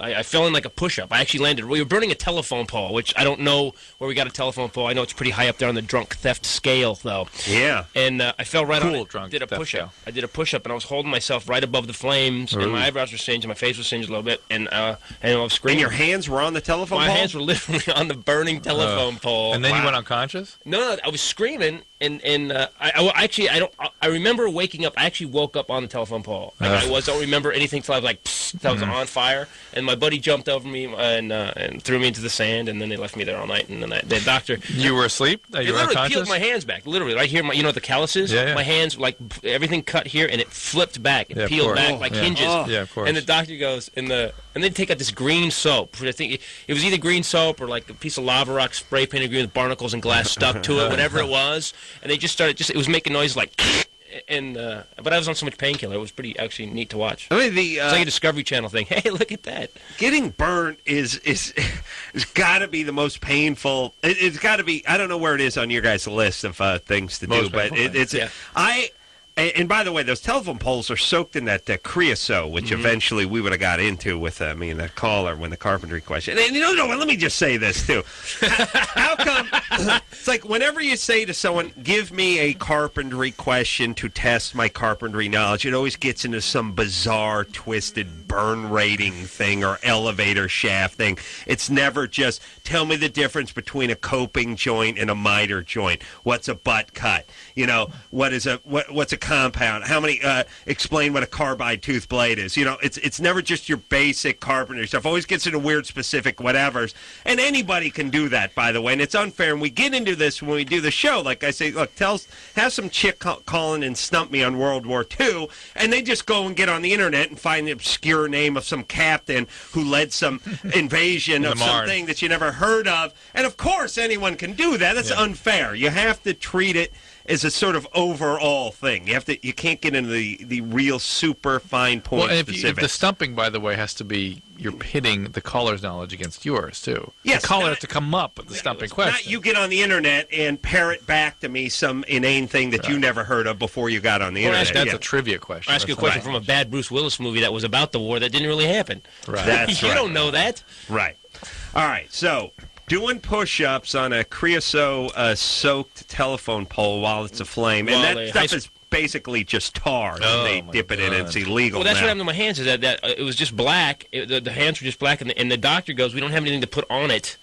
I fell in like a push-up. I actually landed. We were burning a telephone pole, which I don't know where we got a telephone pole. I know it's pretty high up there on the drunk theft scale, though. Yeah. And I fell right on it. Drunk did a theft push-up. scale. I did a push-up, and I was holding myself right above the flames, and my eyebrows were singed, and my face was singed a little bit, and I was screaming. And your hands were on the telephone pole? My hands were literally on the burning telephone pole. And then you went unconscious? No, I was screaming, and I remember waking up. I actually woke up on the telephone pole. Like, I don't remember anything till I was like, psst, that was on fire, and my buddy jumped over me and threw me into the sand, and then they left me there all night. And then the doctor. You were asleep? You were literally unconscious? peeled my hands back. Literally, right here. The calluses. Yeah. My hands, like everything cut here, and it flipped back. It peeled back like hinges. Yeah, of course. And the doctor goes and they take out this green soap. I think it was either green soap or like a piece of lava rock spray painted green with barnacles and glass stuck to it, whatever it was. And they just started. It was making noise like. But I was on so much painkiller. It was pretty actually neat to watch. I mean, it's like a Discovery Channel thing. Hey, look at that! Getting burnt is got to be the most painful. It's got to be. I don't know where it is on your guys' list of things to do, but it's. Yeah. And by the way, those telephone poles are soaked in that creosote, which eventually we would have got into with that caller when the carpentry question. And let me just say this too. How come? It's like whenever you say to someone, "Give me a carpentry question to test my carpentry knowledge," it always gets into some bizarre, twisted burn rating thing or elevator shaft thing. It's never just tell me the difference between a coping joint and a miter joint. What's a butt cut? What's a compound? How many? Explain what a carbide tooth blade is. It's never just your basic carpentry stuff. Always gets into weird, specific whatevers. And anybody can do that, by the way. And it's unfair. And we get into this when we do the show. Like I say, look, have some chick calling and stump me on World War II, and they just go and get on the internet and find the obscure name of some captain who led some invasion of something that you never heard of. And of course, anyone can do that. That's unfair. You have to treat it as a sort of overall thing. You can't get into the real super fine point specifics. If the stumping, by the way, has to be you're pitting the caller's knowledge against yours too. Yes, the caller has to come up with the stumping question. Not you get on the internet and parrot back to me some inane thing that you never heard of before you got on the internet. That's a trivia question. I'll ask you a question from a bad Bruce Willis movie that was about the war that didn't really happen. Right. That's you don't know that. Right. All right. So doing push-ups on a creosote-soaked telephone pole while it's aflame, and that stuff is basically just tar. They dip it in, and it's illegal. Well, that's what happened to my hands. Is that it was just black. The hands were just black, and the doctor goes, "We don't have anything to put on it."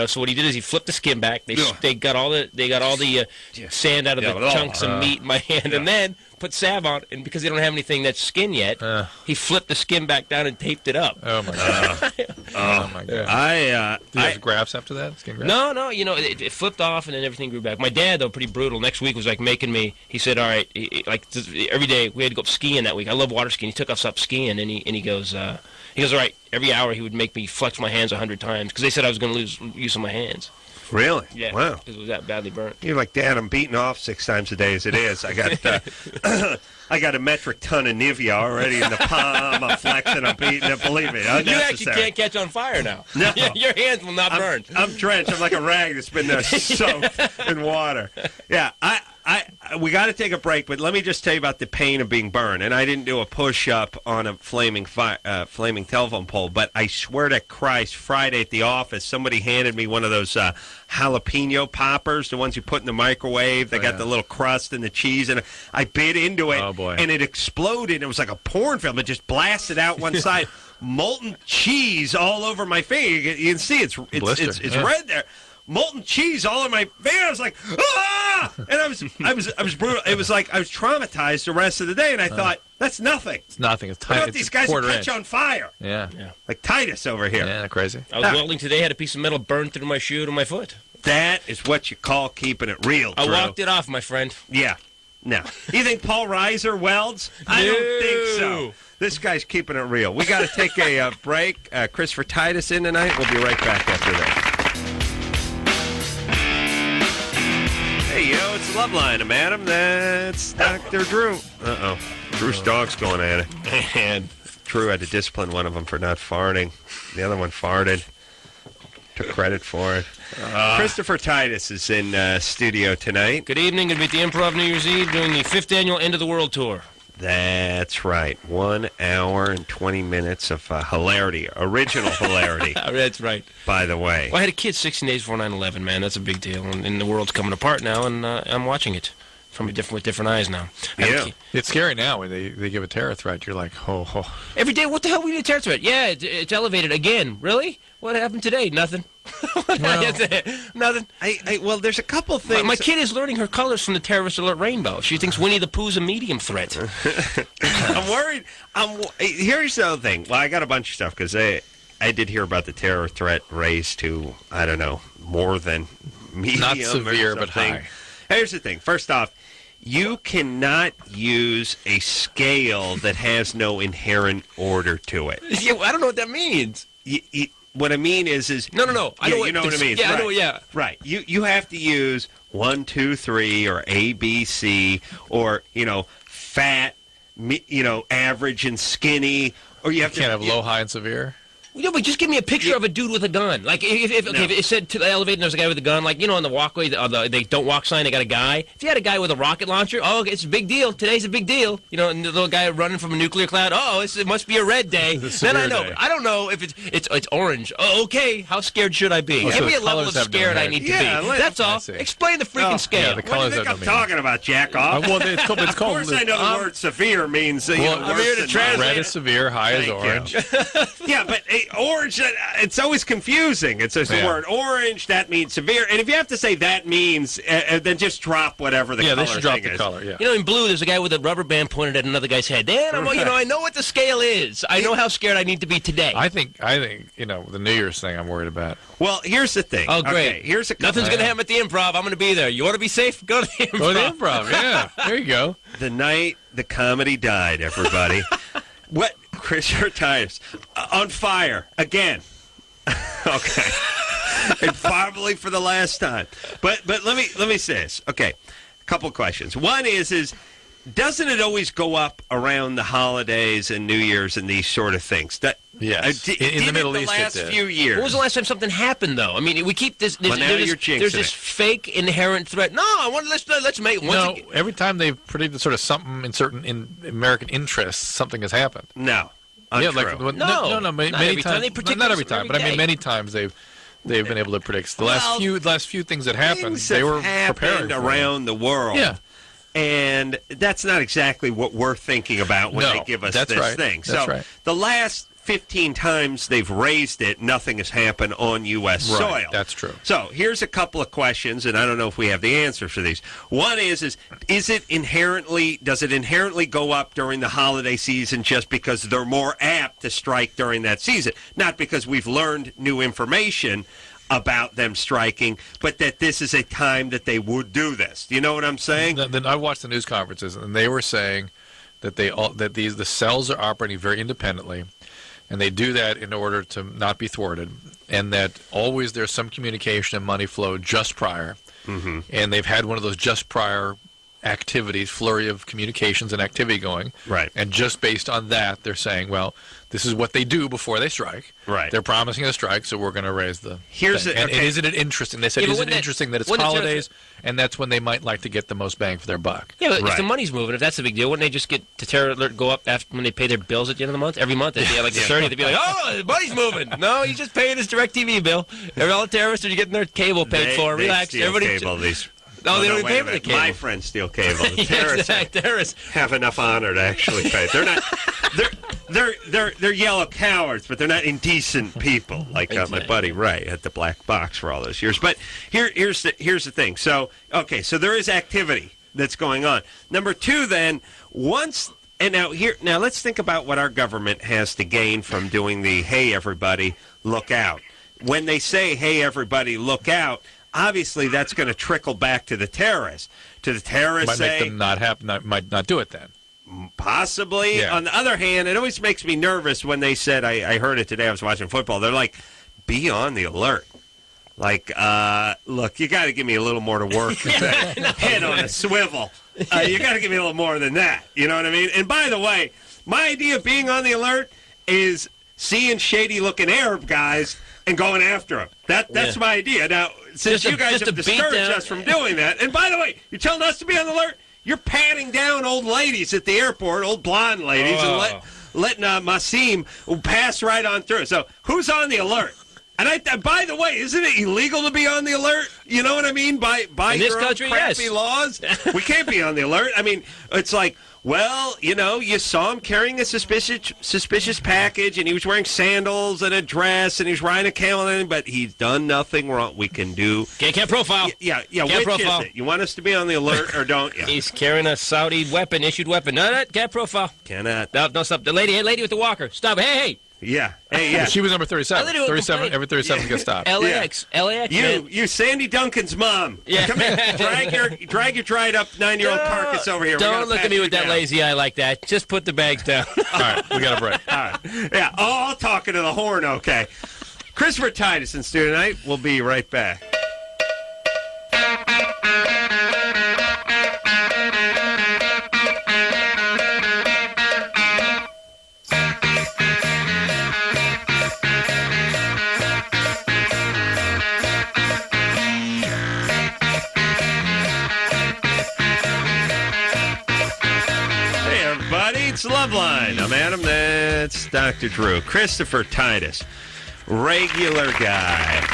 So what he did is he flipped the skin back. They got all the sand out of the chunks of meat in my hand, and then put salve on it. And because they don't have anything that's skin yet, he flipped the skin back down and taped it up. Oh my god! Oh my god! Did you have grafts after that? Skin grafts? No. It flipped off, and then everything grew back. My dad, though, pretty brutal. Next week was like making me. He said, "All right, every day we had to go skiing that week. I love water skiing. He took us up skiing, and he goes." He goes, all right, every hour he would make me flex my hands 100 times because they said I was going to lose use of my hands. Really? Yeah. Wow. Because it was that badly burnt. You're like, Dad, I'm beating off 6 times a day as it is. I got I got a metric ton of Nivea already in the palm. I'm flexing, I'm beating it. Believe me, you actually can't catch on fire now. No. Your hands will not burn. I'm drenched. I'm like a rag that's been soaked in water. Yeah, we got to take a break, but let me just tell you about the pain of being burned. And I didn't do a push-up on a flaming telephone pole, but I swear to Christ, Friday at the office, somebody handed me one of those jalapeno poppers, the ones you put in the microwave. They got the little crust and the cheese, and I bit into it, and it exploded. It was like a porn film. It just blasted out one side. Molten cheese all over my face. You can see it's red there. Molten cheese all in my face. I was like, ah! And I was brutal. It was like I was traumatized the rest of the day, and I thought, that's nothing. It's nothing. It's What about these guys who catch on fire? Yeah. Like Titus over here. Yeah, crazy. I was welding today, had a piece of metal burned through my shoe to my foot. That is what you call keeping it real, Drew. I walked it off, my friend. Yeah. No. You think Paul Reiser welds? I don't think so. This guy's keeping it real. We got to take a break. Christopher Titus in tonight. We'll be right back after that. Hey, yo, it's Loveline, madam. That's Dr. Drew. Uh-oh. Drew's dog's going at it. And Drew had to discipline one of them for not farting. The other one farted. Took credit for it. Christopher Titus is in studio tonight. Good evening. Going to be at the Improv New Year's Eve doing the 5th annual End of the World Tour. That's right. 1 hour and 20 minutes of hilarity. Original hilarity. That's right. By the way. Well, I had a kid 16 days before 9/11, man. That's a big deal. And the world's coming apart now, and I'm watching it with different eyes now. Yeah. It's scary now when they give a terror threat. You're like, oh. Every day, what the hell we need a terror threat? Yeah, it's elevated again. Really? What happened today? Nothing. Nothing. Well, there's a couple things. My kid is learning her colors from the terrorist alert rainbow. She thinks Winnie the Pooh's a medium threat. I'm worried. Here's the other thing. Well, I got a bunch of stuff because I did hear about the terror threat raised to, I don't know, more than medium. Not severe, but high. Here's the thing. First off, you cannot use a scale that has no inherent order to it. Yeah, I don't know what that means. What I mean is no. I know you know what I mean. Yeah, right. I know. Yeah, right. You have to use 1, 2, 3 or A, B, C or fat, average and skinny, or you have can't have low, high, and severe. Yeah, but just give me a picture of a dude with a gun. Like, if it said to the elevator and there's a guy with a gun, like, on the walkway, they don't walk sign, they got a guy. If you had a guy with a rocket launcher, it's a big deal. Today's a big deal. And the little guy running from a nuclear cloud, it must be a red day. Then I know. Day. I don't know if it's orange. Oh, okay. How scared should I be? Give me a level of scared I need to be. That's all. Explain the freaking scale. Yeah, the colors what do you think I'm talking about, jack off? Well, it's called, of course I know the word severe means worse than red is severe, high is orange. Yeah, but orange, it's always confusing. It's the word orange, that means severe. And if you have to say that means, then just drop whatever the color they should drop the is. Color, yeah. In blue, there's a guy with a rubber band pointed at another guy's head. Then, I know what the scale is. I know how scared I need to be today. I think, the New Year's thing I'm worried about. Well, here's the thing. Oh, great. Okay, here's a Nothing's going to happen at the Improv. I'm going to be there. You want to be safe? Go to the Improv. Go to the Improv, yeah. There you go. The night the comedy died, everybody. What? Christopher Titus on fire again. Okay. And probably for the last time. But let me say this. Okay. A couple questions. One is doesn't it always go up around the holidays and New Year's and these sort of things? Yes. In the Middle East, last few years. When was the last time something happened, though? I mean, we keep this. Well, now you're jinxing there's this fake inherent threat. No, let's make. Every time they've predicted sort of something in American interests, something has happened. No. Untrue. No. Many times. Not every time, but I mean, many times they've been able to predict. The last few things that happened, they were preparing around the world. Yeah. And that's not exactly what we're thinking about when they give us this thing. So the last 15 times they've raised it, nothing has happened on U.S. soil. That's true. So here's a couple of questions, and I don't know if we have the answers for these. One does it inherently go up during the holiday season just because they're more apt to strike during that season? Not because we've learned new information about them striking, but that this is a time that they would do this. Do you know what I'm saying? Then I watched the news conferences, and they were saying that the cells are operating very independently, and they do that in order to not be thwarted, and that always there's some communication and money flow just prior, and they've had one of those just prior activities, flurry of communications and activity going, right? And just based on that, they're saying, well, this is what they do before they strike. Right. They're promising a strike, so we're going to raise the Here's thing. And isn't it interesting? They said, isn't it interesting that it's holidays, and that's when they might like to get the most bang for their buck? Yeah, but if the money's moving, if that's a big deal, wouldn't they just get the terror alert go up after when they pay their bills at the end of the month? Every month, they'd be like the 30th, they'd be like, oh, the money's moving. No, he's just paying his DirecTV bill. All the terrorists are getting their cable paid for. Relax. Everybody. No, they don't even pay for the cable. My friends steal cable. The terrorists have enough honor to actually pay. They're not. They're yellow cowards, but they're not indecent people like my buddy Ray at the Black Box for all those years. But here's the thing. So there is activity that's going on. Number two, then now let's think about what our government has to gain from doing the "Hey everybody, look out." When they say "Hey everybody, look out," obviously that's going to trickle back to the terrorists. To the terrorists, might make them might not do it then. Possibly. Yeah. On the other hand, it always makes me nervous when they said, I heard it today, I was watching football, they're like, be on the alert. Like, look, you got to give me a little more to work. Head on a swivel. You got to give me a little more than that. You know what I mean? And by the way, my idea of being on the alert is seeing shady-looking Arab guys and going after them. That's my idea. Now, since you guys have discouraged us from doing that, and by the way, you're telling us to be on the alert? You're patting down old ladies at the airport, old blonde ladies, and letting Masim pass right on through. So who's on the alert? And by the way, isn't it illegal to be on the alert? You know what I mean? By in this country, crappy laws, we can't be on the alert. I mean, it's like, well, you saw him carrying a suspicious package, and he was wearing sandals and a dress, and he was riding a camel, but he's done nothing wrong. We can do. Can't profile. Yeah. Can't Which profile. is it? You want us to be on the alert or don't you? He's carrying a Saudi issued weapon. No, can't profile. Cannot. No, stop. The lady with the walker. Stop. Hey. Yeah. Hey, yeah. She was number 37. 37. Every 37 gets stopped. LAX. You Sandy Duncan's mom. Yeah. Come here. Drag your dried up 9-year-old carcass over here. Don't look at me with that lazy eye like that. Just put the bags down. All right, we got a break. All right. Yeah. All talking to the horn. Okay. Christopher Titus in studio tonight. We'll be right back. It's Loveline. I'm Adam. That's Dr. Drew. Christopher Titus. Regular guy.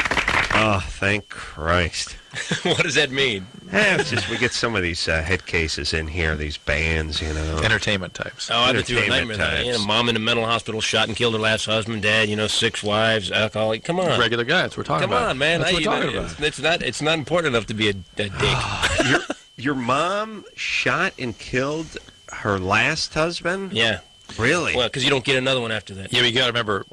Oh, thank Christ. What does that mean? It's just we get some of these head cases in here, these bands, Entertainment types. Oh, I've been through a nightmare. Mom in a mental hospital shot and killed her last husband. Dad, 6 wives, alcoholic. Come on. Regular guys. We're talking about. Come on, man. That's what we're talking about. It's not important enough to be a dick. Your mom shot and killed her last husband? Yeah. Really? Well, because you don't get another one after that. Yeah, but you got to remember,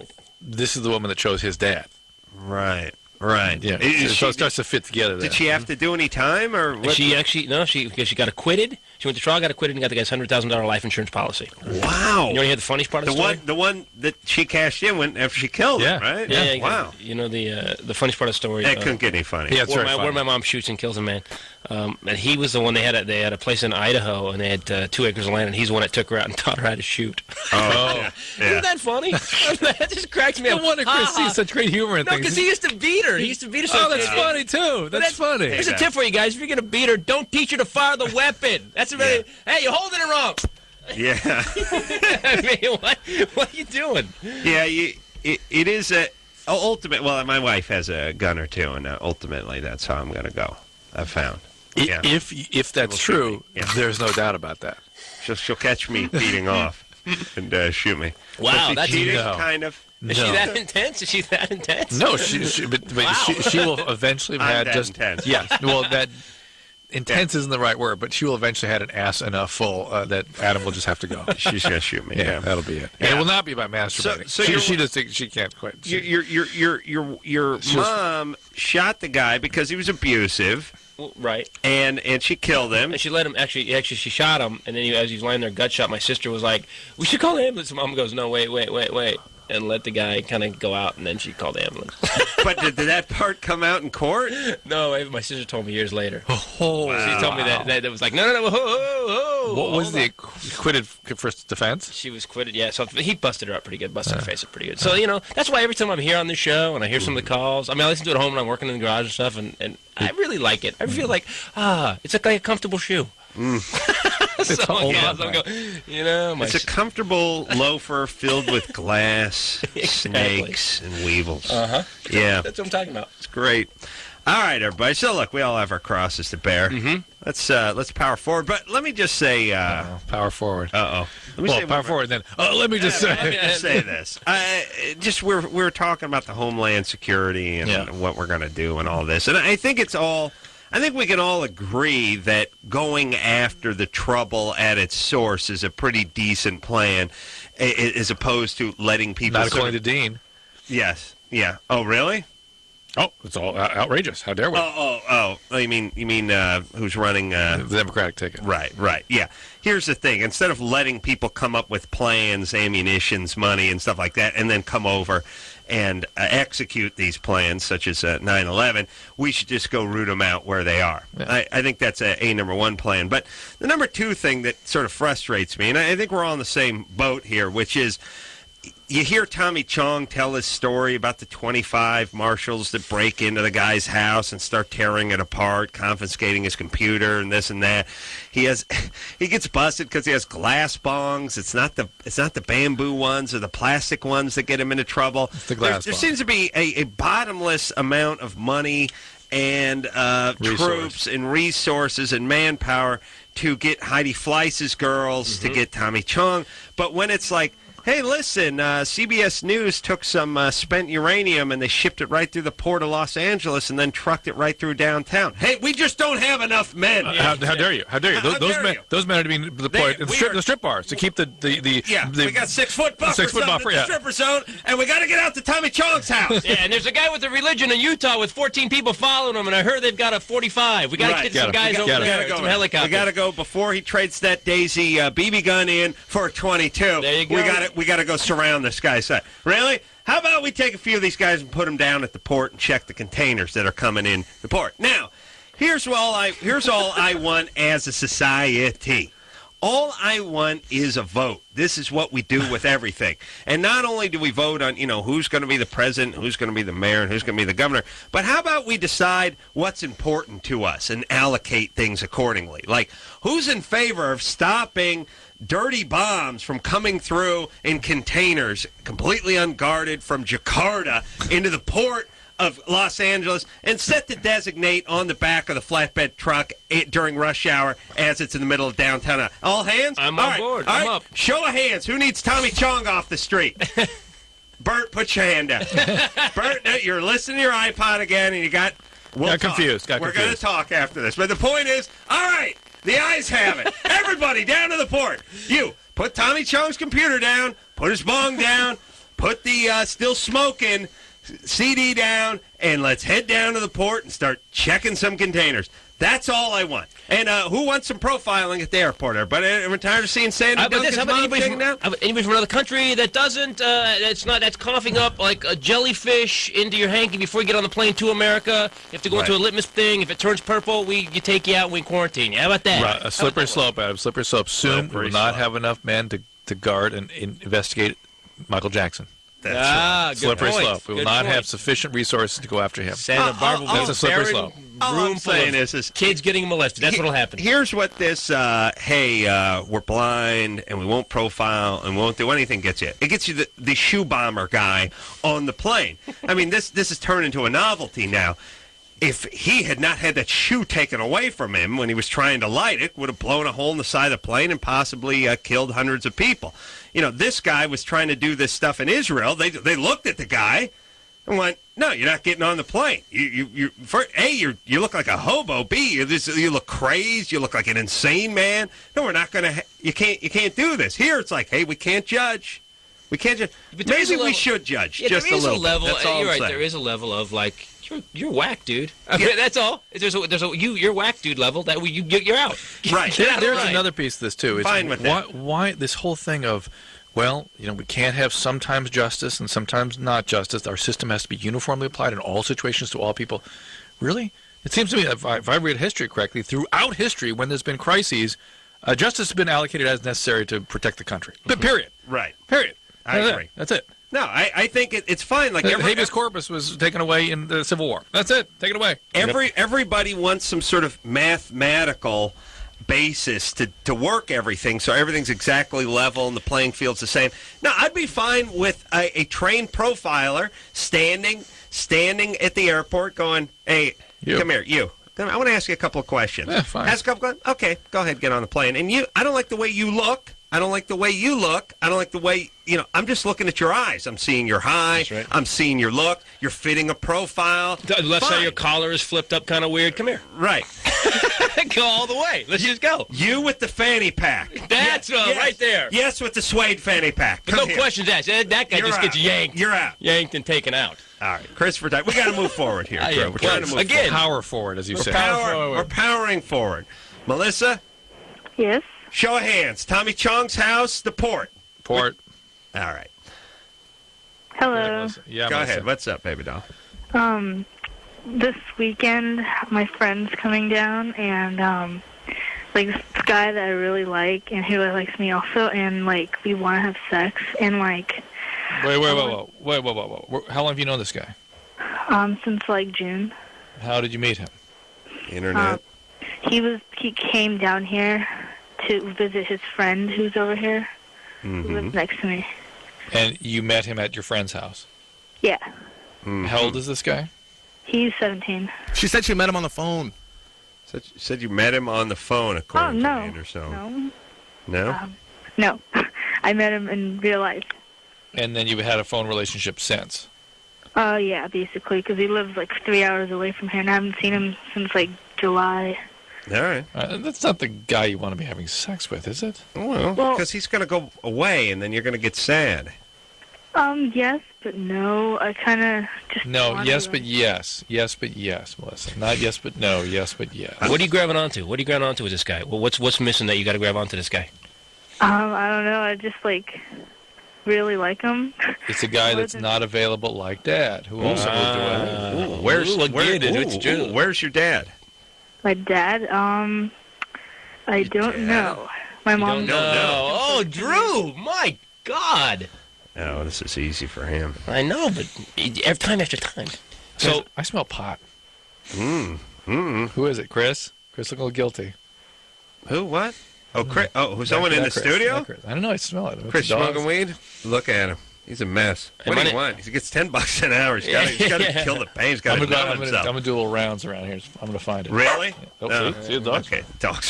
this is the woman that chose his dad. Right. Yeah. So it starts to fit together there. Did she have to do any time? Or what? She actually, no, because she got acquitted. She went to trial, got acquitted, and got the guy's $100,000 life insurance policy. Wow. You want to hear the funniest part of the story? The one that she cashed in when after she killed him, right? Yeah. Wow. The funniest part of the story. That couldn't get any funny. Yeah, where my mom shoots and kills a man. And he was the one they had a place in Idaho, and they had 2 acres of land, and he's the one that took her out and taught her how to shoot. Oh, yeah. Isn't that funny? That just cracks me up. No wonder Chris sees such great humor in things. No, because he used to beat her. He used to beat her. Oh, that's funny too. That's funny. Here's a tip for you guys: if you're gonna beat her, don't teach her to fire the weapon. That's a very. Hey, you're holding it wrong. Yeah. I mean, what are you doing? Yeah, it is a ultimate. Well, my wife has a gun or two, and ultimately, that's how I'm going to go. I've found. Yeah. If that's true, there's no doubt about that. She'll catch me beating off and shoot me. Wow, that's cheating, kind of. Is she that intense? Is she that intense? No, she will eventually have just intense. Yes, well, that intense isn't the right word, but she will eventually have an ass enough full that Adam will just have to go. She's gonna shoot me. Yeah, that'll be it. And it will not be by masturbating. So she just thinks she can't quit. Your mom shot the guy because he was abusive. Right. And she killed him. And she let him, actually she shot him, and then as he was lying there gut shot, my sister was like, we should call the ambulance. And Mom goes, no, wait, and let the guy kind of go out, and then she called the ambulance. But did that part come out in court? No, my sister told me years later. Oh, wow. She told me that it was like, no, what was the acquitted for defense? She was acquitted, yeah. So he busted her up pretty good, busted her face up pretty good. So, that's why every time I'm here on this show, and I hear some of the calls, I listen to it at home when I'm working in the garage and stuff, and I really like it. I feel like, it's like a comfortable shoe. It's a comfortable loafer filled with glass, snakes, and weevils. Yeah. That's what I'm talking about. It's great. All right, everybody. So, look, we all have our crosses to bear. Mm-hmm. Let's power forward. But let me just say... power forward. Uh-oh. Power forward then. Let me just say this. We're talking about the Homeland Security and what we're going to do and all this. And I think we can all agree that going after the trouble at its source is a pretty decent plan, as opposed to letting people... Not according to Dean. Yes. Yeah. Oh, really? Oh, it's all outrageous. How dare we? Oh. You mean who's running the Democratic ticket? Right. Yeah. Here's the thing: instead of letting people come up with plans, ammunitions, money, and stuff like that, and then come over and execute these plans, such as 9/11, we should just go root them out where they are. Yeah. I think that's a number one plan. But the number two thing that sort of frustrates me, and I think we're all in the same boat here, which is, you hear Tommy Chong tell his story about the 25 marshals that break into the guy's house and start tearing it apart, confiscating his computer and this and that. He gets busted because he has glass bongs. It's not the bamboo ones or the plastic ones that get him into trouble. It's the glass there seems to be a bottomless amount of money and troops and resources and manpower to get Heidi Fleiss's girls, to get Tommy Chong. But when it's like, hey, listen, CBS News took some spent uranium and they shipped it right through the port of Los Angeles and then trucked it right through downtown. Hey, we just don't have enough men. How dare you? How dare you? Those men are to be deployed in the strip bars to keep the we got 6 foot buffers in the stripper zone, and we got to get out to Tommy Chong's house. Yeah, and there's a guy with a religion in Utah with 14 people following him, and I heard they've got a 45. We got to get some guys over there, some helicopters. We got to go before he trades that Daisy BB gun in for a 22. There you go. We got to go surround this guy's side. Really? How about we take a few of these guys and put them down at the port and check the containers that are coming in the port? Now, here's all I want as a society. All I want is a vote. This is what we do with everything. And not only do we vote on, who's going to be the president, who's going to be the mayor, and who's going to be the governor, but how about we decide what's important to us and allocate things accordingly? Like, who's in favor of stopping dirty bombs from coming through in containers completely unguarded from Jakarta into the port of Los Angeles and set to designate on the back of the flatbed truck during rush hour as it's in the middle of downtown? All hands? I'm on board. I'm up. Show of hands. Who needs Tommy Chong off the street? Bert, put your hand down. Bert, you're listening to your iPod again, and got confused. We're going to talk after this. But the point is, all right, the ayes have it. Everybody down to the port. You, put Tommy Chong's computer down, put his bong down, put the still smoking CD down, and let's head down to the port and start checking some containers. That's all I want. And who wants some profiling at the airport? Everybody, I'm tired of seeing Sandy Duncan's mom taken down. Anybody from another country that doesn't, that's coughing up like a jellyfish into your hanky before you get on the plane to America. You have to go into a litmus thing. If it turns purple, you take you out and we quarantine you. How about that? Right. A slippery slope, Adam. Slippery slope. Soon we will not have enough men to guard and investigate Michael Jackson. That's slippery slope. We will not have sufficient resources to go after him. Santa Barbara. That's a slippery slope. All I'm saying is kids getting molested. That's what'll happen. Here's what this, we're blind and we won't profile and we won't do anything gets you. It gets you the shoe bomber guy on the plane. I mean, this has turned into a novelty now. If he had not had that shoe taken away from him when he was trying to light it, would have blown a hole in the side of the plane and possibly killed hundreds of people. This guy was trying to do this stuff in Israel. They looked at the guy and went, "No, you're not getting on the plane. You look like a hobo. B, you look crazed. You look like an insane man. No, we're not going to. You can't do this." Here, it's like, hey, we can't judge. We can't judge. Maybe we should judge just a little. That's all you're I'm right. saying. There is a level of like. You're whack, dude. That's all. You're whack, dude level. That you're out. Right. There's another piece of this too. Fine with that. Why this whole thing of, we can't have sometimes justice and sometimes not justice. Our system has to be uniformly applied in all situations to all people. Really? It seems to me, if I read history correctly, throughout history, when there's been crises, justice has been allocated as necessary to protect the country. But period. Right. Period. I agree. That's it. No, I think it's fine. Like habeas corpus was taken away in the Civil War. That's it. Take it away. Everybody wants some sort of mathematical basis to work everything, so everything's exactly level and the playing field's the same. Now, I'd be fine with a trained profiler standing at the airport going, "Hey, come here, you. I want to ask you a couple of questions." Yeah, fine. Ask a couple of questions. Okay, go ahead, get on the plane. And I don't like the way you look. I don't like the way you look. I don't like the way, I'm just looking at your eyes. I'm seeing your high. Right. I'm seeing your look. You're fitting a profile. The left side of your collar is flipped up kind of weird. Come here. Right. Go all the way. Let's just go. You with the fanny pack. That's right there. Yes, with the suede fanny pack. But no questions asked. That guy You're just out. gets yanked. You're out. Yanked and taken out. All right, Christopher Titus. We got to move forward here, Drew. We're trying to move again. Power forward, as you say. We're powering forward. Melissa? Yes? Show of hands. Tommy Chong's house, the port. Port. All right. Hello. Yeah, Go Melissa. ahead. What's up, baby doll? This weekend, my friend's coming down, and, like, this guy that I really like, and he really likes me also, and, like, we want to have sex, and, like... Wait. How long have you known this guy? Since, like, June. How did you meet him? Internet. He came down here to visit his friend who's over here, who lives next to me. And you met him at your friend's house? Yeah. How old is this guy? He's 17. She said she met him on the phone. Said you met him on the phone, according no. to Anderson. No. No? No. I met him in real life. And then you've had a phone relationship since? Yeah, basically, because he lives, like, 3 hours away from here, and I haven't seen him since, like, July. All right. That's not the guy you want to be having sex with, is it? Well, because he's going to go away, and then you're going to get sad. Yes, but no. I kind of just... No, yes, but yes. Yes, but yes, Melissa. Not yes, but no. Yes, but yes. What are you grabbing onto? What are you grabbing onto with this guy? Well, what's missing that you got to grab onto this guy? I don't know. I just, like, really like him. It's a guy that's not available like Dad, who also moved away. Where's your dad? My dad, I don't know. My mom... No. Oh, Drew! My God! Oh, this is easy for him. I know, but time after time. So I smell pot. Who is it, Chris? Chris look a little guilty. Who? What? Oh, Chris. Oh, who's someone in the Chris, studio? I don't know. I smell it. Chris smoking weed? Look at him. He's a mess. What do you want? He gets $10 an hour. He's got to kill the pain. He's got to numb himself. I'm going to do a little rounds around here. I'm going to find it. Really? Oh, see the dog? Okay. Dog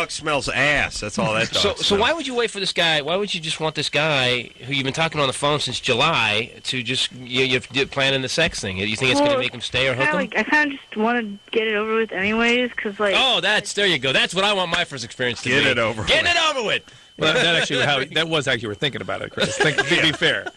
smells ass. That's all that dog smells. So why would you wait for this guy? Why would you just want this guy who you've been talking on the phone since July to just you're planning the sex thing? You think it's going to make him stay or hook him? I kind of just want to get it over with anyways, because, like... Oh, there you go. That's what I want my first experience to be. Get it over with. Well, that was actually you were thinking about it, Chris. Be fair.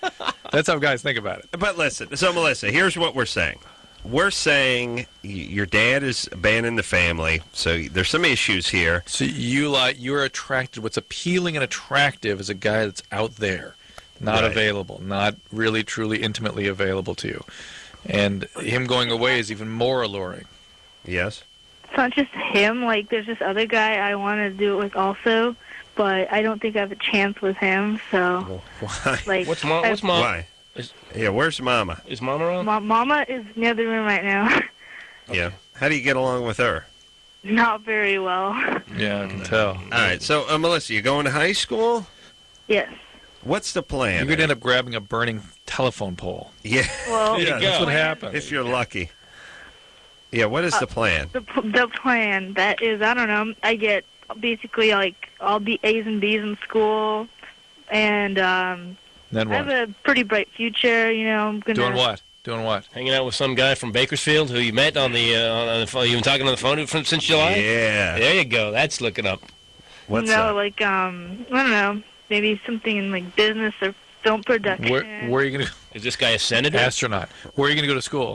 That's how guys think about it. But listen, so Melissa, here's what we're saying. We're saying your dad is abandoning the family, so there's some issues here. So you're attracted. What's appealing and attractive is a guy that's out there, not available, not really truly intimately available to you, and him going away is even more alluring. Yes. It's not just him. Like, there's this other guy I want to do it with also. But I don't think I have a chance with him, so... Why? Like, What's mom? Why? Where's Mama? Is Mama around? Mama is in the other room right now. Yeah. How do you get along with her? Not very well. Yeah, I can tell. All right, so, Melissa, you going to high school? Yes. What's the plan? You're going to end up grabbing a burning telephone pole. Yeah. Well, that's what happens. If you're lucky. Yeah, what is the plan? The plan, that is, I don't know, I get... basically, like, all the A's and B's in school, and then what? I have a pretty bright future, you know. I'm gonna... Doing what? Hanging out with some guy from Bakersfield who you met on the phone. You've been talking on the phone since July? Yeah. There you go. That's looking up. What's up? Like, I don't know, maybe something in, like, business or film production. Where are you going to... Is this guy a senator? Astronaut. Where are you going to go to school?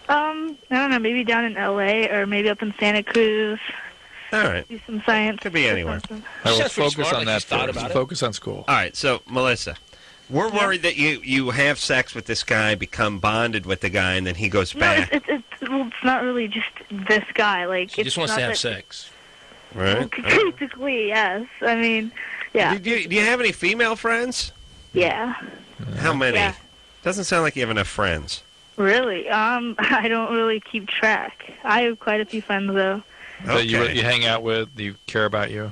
I don't know, maybe down in L.A. or maybe up in Santa Cruz. All right. Do some science. Could be anywhere. Let's focus on that first. Focus on school. All right, so, Melissa, we're worried that you have sex with this guy, become bonded with the guy, and then he goes back. It's not really just this guy. Like, he just wants to have sex. Right? Basically, yes. I mean, yeah. Do you have any female friends? Yeah. How many? Yeah. Doesn't sound like you have enough friends. Really? I don't really keep track. I have quite a few friends, though. That you hang out with, you care about you?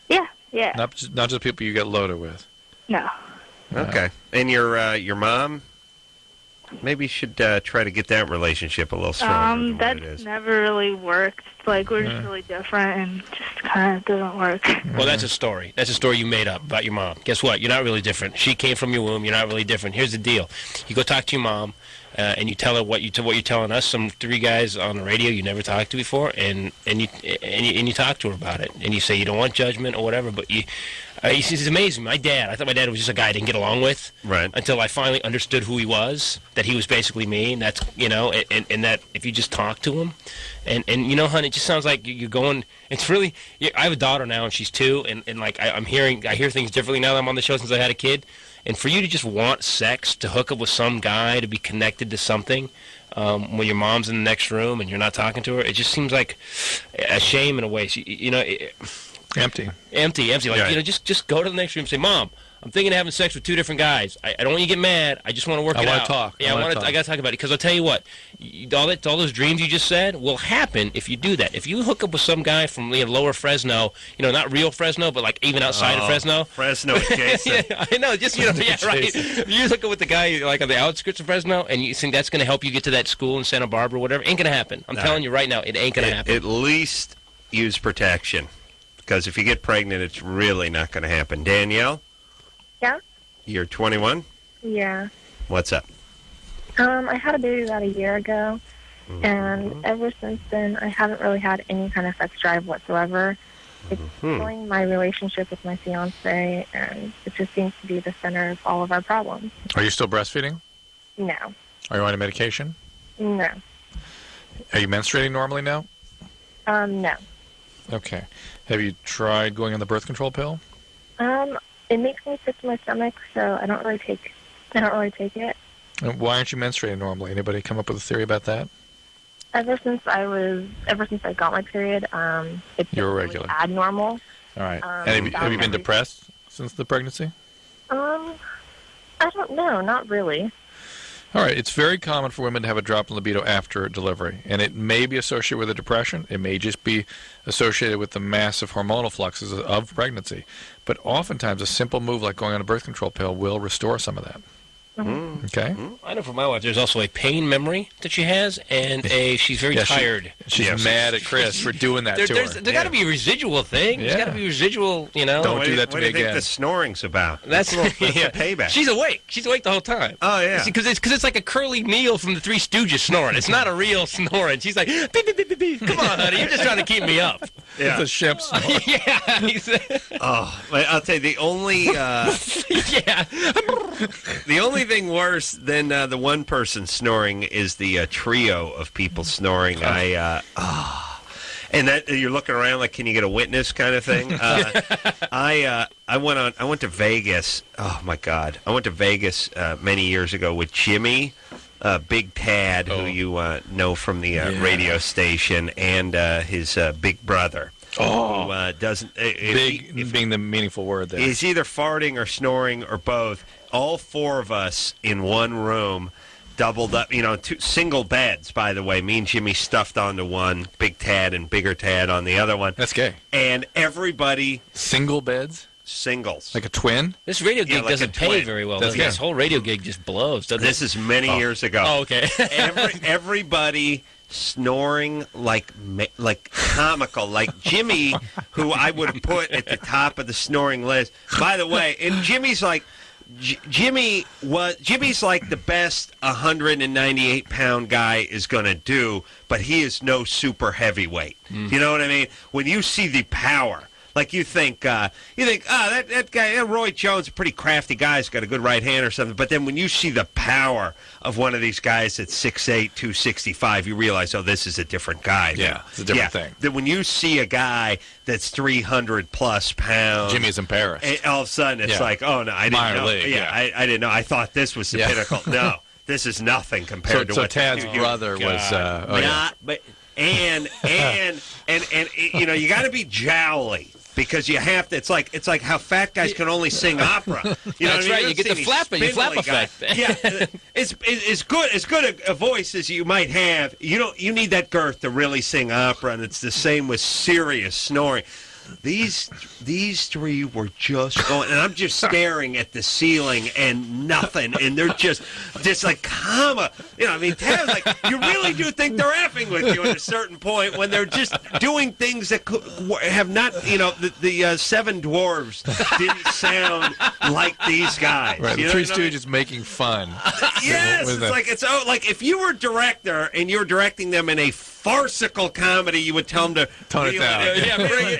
Yeah. Not just people you get loaded with? No. Okay. And your mom? Maybe you should try to get that relationship a little stronger than what it is. That's never really worked. Like, we're just really different and just kind of doesn't work. Well, that's a story. That's a story you made up about your mom. Guess what? You're not really different. She came from your womb. You're not really different. Here's the deal. You go talk to your mom, and you tell her what you're telling us, some three guys on the radio you never talked to before, and you talk to her about it. And you say you don't want judgment or whatever, but it's amazing. I thought my dad was just a guy I didn't get along with. Right. Until I finally understood who he was, that he was basically me, and that's, and that if you just talk to him, and hon, it just sounds like you're going, it's really, I have a daughter now, and she's 2, and like, I hear things differently now that I'm on the show since I had a kid, and for you to just want sex, to hook up with some guy, to be connected to something, when your mom's in the next room and you're not talking to her, it just seems like a shame in a way. Empty. Like, just go to the next room and say, Mom, I'm thinking of having sex with 2 different guys. I don't want you to get mad. I just want to work it out. I want to talk. Yeah, I got to talk about it. Because I'll tell you what, all those dreams you just said will happen if you do that. If you hook up with some guy from lower Fresno, not real Fresno, but like even outside of Fresno. Fresno adjacent. Yeah, I know. Just, yeah, right. If you hook up with the guy like on the outskirts of Fresno and you think that's going to help you get to that school in Santa Barbara or whatever, ain't going to happen. I'm telling you right now, it ain't going to happen. At least use protection. Because if you get pregnant, it's really not going to happen. Danielle? Yeah? You're 21? Yeah. What's up? I had a baby about a year ago, and ever since then, I haven't really had any kind of sex drive whatsoever. It's killing my relationship with my fiancé, and it just seems to be the center of all of our problems. Are you still breastfeeding? No. Are you on a medication? No. Are you menstruating normally now? No. Okay. Have you tried going on the birth control pill? It makes me sick to my stomach, so I don't really take it. And why aren't you menstruating normally? Anybody come up with a theory about that? Ever since I got my period, it's You're really regular. abnormal. All right. And have you been depressed since the pregnancy? I don't know, not really. All right. It's very common for women to have a drop in libido after delivery, and it may be associated with a depression. It may just be associated with the massive hormonal fluxes of pregnancy. But oftentimes, a simple move like going on a birth control pill will restore some of that. Okay. I know for my wife, there's also a pain memory that she has, and she's very tired. She's mad at Chris for doing that to her. There's got to be a residual thing. There's got to be residual, Don't do that to me again. What do you think the snoring's about? That's a payback. She's awake. She's awake the whole time. Oh, yeah. Because it's like a Curly Neal from the Three Stooges snoring. It's not a real snoring. She's like, beep, beep, beep, beep, beep. Come on, honey. You're just trying to keep me up. Yeah. It's a ship snore. I'll tell you, the only the only thing worse than the one person snoring is the trio of people snoring. And that you're looking around like, can you get a witness kind of thing? I went to Vegas. Oh my God, I went to Vegas many years ago with Jimmy, Big Tad, who you know from the radio station, and his big brother. Who doesn't being the meaningful word there. He's either farting or snoring or both. All 4 of us in one room, doubled up, 2 single beds, by the way. Me and Jimmy stuffed onto one, Big Tad and Bigger Tad on the other one. That's gay. And everybody... Single beds? Singles. Like a twin? This radio gig doesn't pay very well. This whole radio gig just blows, doesn't it? This is many years ago. Oh, okay. Everybody snoring like comical, like Jimmy, who I would have put at the top of the snoring list. By the way, and Jimmy's like... Jimmy's like the best 198-pound guy is going to do, but he is no super heavyweight. You know what I mean? When you see the power, like you think, that guy, Roy Jones, a pretty crafty guy, he's got a good right hand or something, but then when you see the power of one of these guys that's 6'8", 265, you realize, this is a different guy. Yeah, it's a different thing. Then when you see a guy that's 300-plus pounds... Jimmy's in Paris. All of a sudden, it's like, oh, no, I didn't know. League, I didn't know. I thought this was the pinnacle. No, this is nothing compared to what... So Tad's brother was... And you got to be jowly. Because you have to, it's like how fat guys can only sing opera. That's right. You get the flap effect. Yeah, it's good a voice as you might have. You need that girth to really sing opera, and it's the same with serious snoring. these three were just going, and I'm just staring at the ceiling and nothing, and they're just like, comma. I mean, Tad's like, you really do think they're effing with you at a certain point when they're just doing things that have not, the Seven Dwarves didn't sound like these guys. Right, the Three Stooges making fun. Yes, it's like if you were a director and you were directing them in a farcical comedy, you would tell them to tone it down.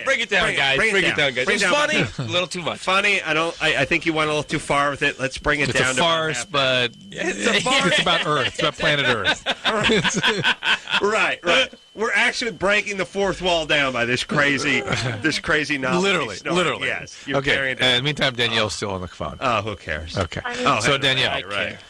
Bring it down, guys. Bring it down, guys. It's funny, a little too much. Funny. I think you went a little too far with it. Let's bring it down. It's a farce, but it's about Earth. It's about planet Earth. Right. We're actually breaking the fourth wall down by this crazy knowledge. Literally. Yes. Okay. In the meantime, Danielle's still on the phone. Oh, who cares? Okay. So Danielle.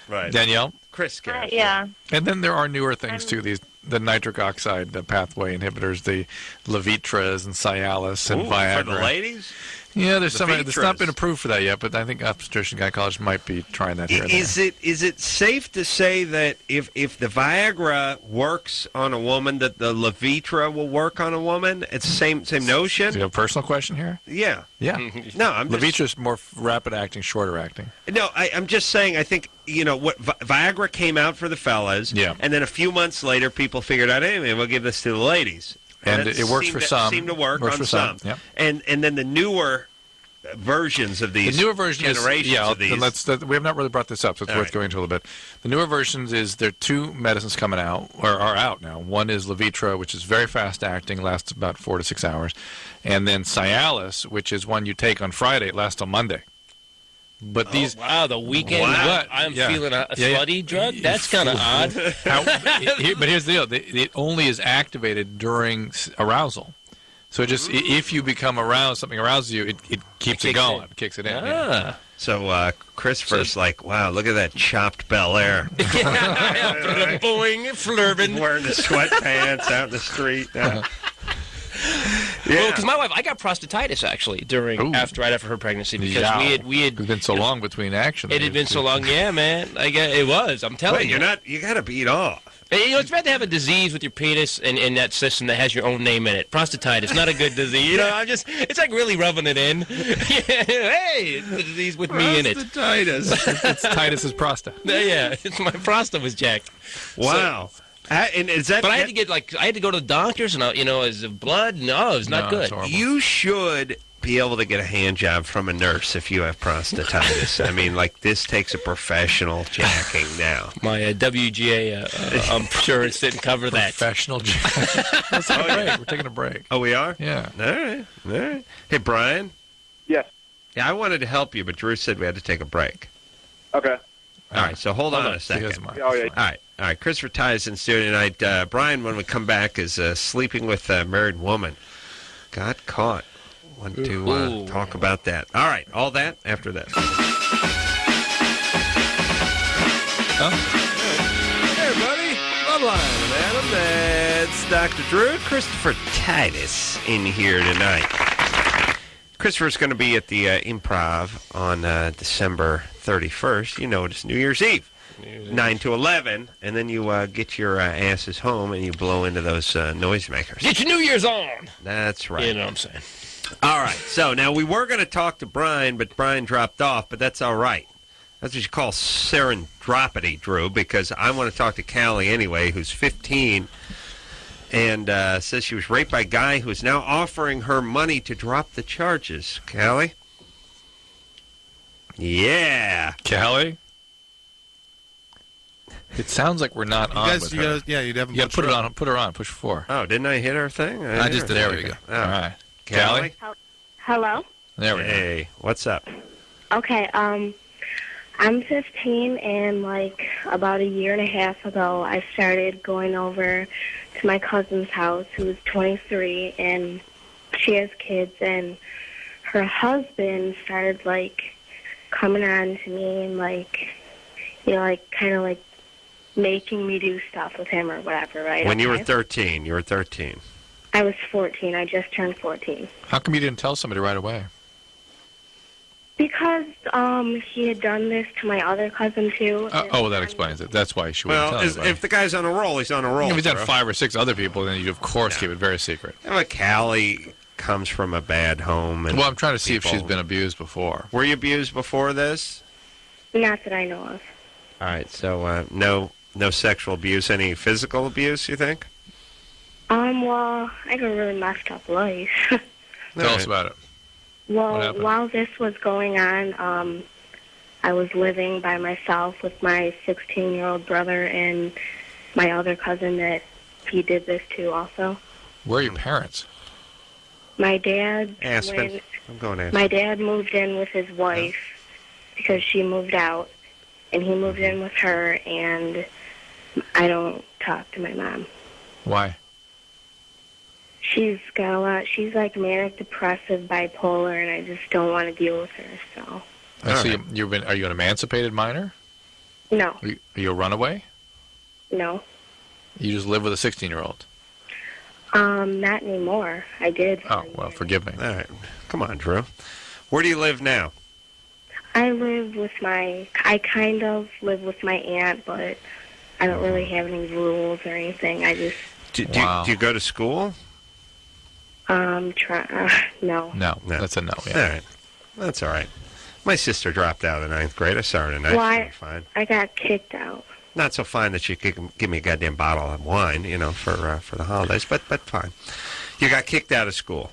Right. Danielle. Chris cares. Yeah. And then there are newer things too. The nitric oxide pathway inhibitors, the Levitras and Cialis and Viagra. For the ladies? Yeah, there's some. It's not been approved for that yet, but I think obstetrician gynecologists might be trying that here. Is it safe to say that if the Viagra works on a woman, that the Levitra will work on a woman? It's the same notion. Do you have a personal question here? Yeah. No, Levitra's more rapid acting, shorter acting. No, I'm just saying. I think what Viagra came out for the fellas. Yeah. And then a few months later, people figured out, hey, we'll give this to the ladies. And it works for some. Seemed to work on some. Yep. And then the newer versions of these. The newer version generations of these. We have not really brought this up, so it's worth going into a little bit. The newer versions there are two medicines coming out, or are out now. One is Levitra, which is very fast acting, lasts about 4 to 6 hours. And then Cialis, which is one you take on Friday, it lasts till Monday. But these the weekend. Wow. I'm feeling a slutty drug. That's kind of odd. But here's the deal: it only is activated during arousal. So just if you become aroused, something arouses you, it keeps it going, kicks it in. Yeah. So Christopher's like, wow, look at that chopped Bel Air. Boing, flurbing, wearing the sweatpants out in the street. Well, because my wife, I got prostatitis actually right after her pregnancy because we had. It's been so long between actions. It had been so long, yeah, man. It was. I'm telling you. You got to beat off. It's bad to have a disease with your penis and that system that has your own name in it. Prostatitis, not a good disease. It's like really rubbing it in. Hey, it's the disease with me in it. Prostatitis. It's Titus's prostate. Yeah, my prostate was jacked. Wow. And is that? But I had to go to the doctors, and is it blood? No, it's not good. You should be able to get a hand job from a nurse if you have prostatitis. I mean, this takes a professional jacking now. My WGA insurance didn't cover that. Professional jacking. Let's take a break. We're taking a break. Oh, we are? Yeah. All right. Hey, Brian. Yes. Yeah, I wanted to help you, but Drew said we had to take a break. Okay. All right, so hold on a second. Oh, yeah. All right. Christopher Titus in studio tonight. Brian, when we come back, is sleeping with a married woman. Got caught. Want to talk about that. All right, all that after this. Hey, everybody. Loveline, Adam. It's Dr. Drew. Christopher Titus in here tonight. Christopher's going to be at the Improv on December 31st. It's New Year's Eve. 9 to 11, and then you get your asses home and you blow into those noisemakers. Get your New Year's on! That's right. You know what I'm saying. All right, so now we were going to talk to Brian, but Brian dropped off, but that's all right. That's what you call serendipity, Drew, because I want to talk to Callie anyway, who's 15, and says she was raped by a guy who is now offering her money to drop the charges. Callie? Yeah. Callie? It sounds like we're not on with her. You haven't. You got to put it on. Put her on. Push 4. Oh, didn't I hit her thing? I just did. There we go. Oh. All right. Callie? Hello? There we go. Hey, what's up? Okay, I'm 15, and about a year and a half ago, I started going over to my cousin's house, who's 23, and she has kids, and her husband started coming on to me and kind of making me do stuff with him or whatever, right? When you were 13. You were 13. I was 14. I just turned 14. How come you didn't tell somebody right away? Because he had done this to my other cousin, too. That explains it. That's why she wouldn't tell anybody. If the guy's on a roll, he's on a roll. If he's done 5 or 6 other people, then you'd, of course, keep it very secret. Callie, comes from a bad home. And well, I'm trying to see if people- she's been abused before. Were you abused before this? Not that I know of. All right, so no sexual abuse, any physical abuse, you think? Well, I had a really messed up life. Tell us about it. What Well, happened? while this was going on, I was living by myself with my 16-year-old brother and my other cousin that he did this to also. Where are your parents? My dad Aspen. I'm going Aspen. My dad moved in with his wife because she moved out, and he moved in with her, and I don't talk to my mom. Why? She's got a lot. She's like manic depressive, bipolar, and I just don't want to deal with her. So I see. Are you an emancipated minor? no, Are you a runaway? no, You just live with a 16-year-old. not anymore. I did. Oh, well, forgive me. All right. Come on, Drew. Where do you live now? I live with I kind of live with my aunt, but I don't really have any rules or anything. I just Do you go to school? no. No, that's a no. Yeah. All right. That's all right. My sister dropped out of the 9th grade. I saw her tonight. Well, She was fine. I got kicked out. Not so fine that she could give me a goddamn bottle of wine, for the holidays, but fine. You got kicked out of school.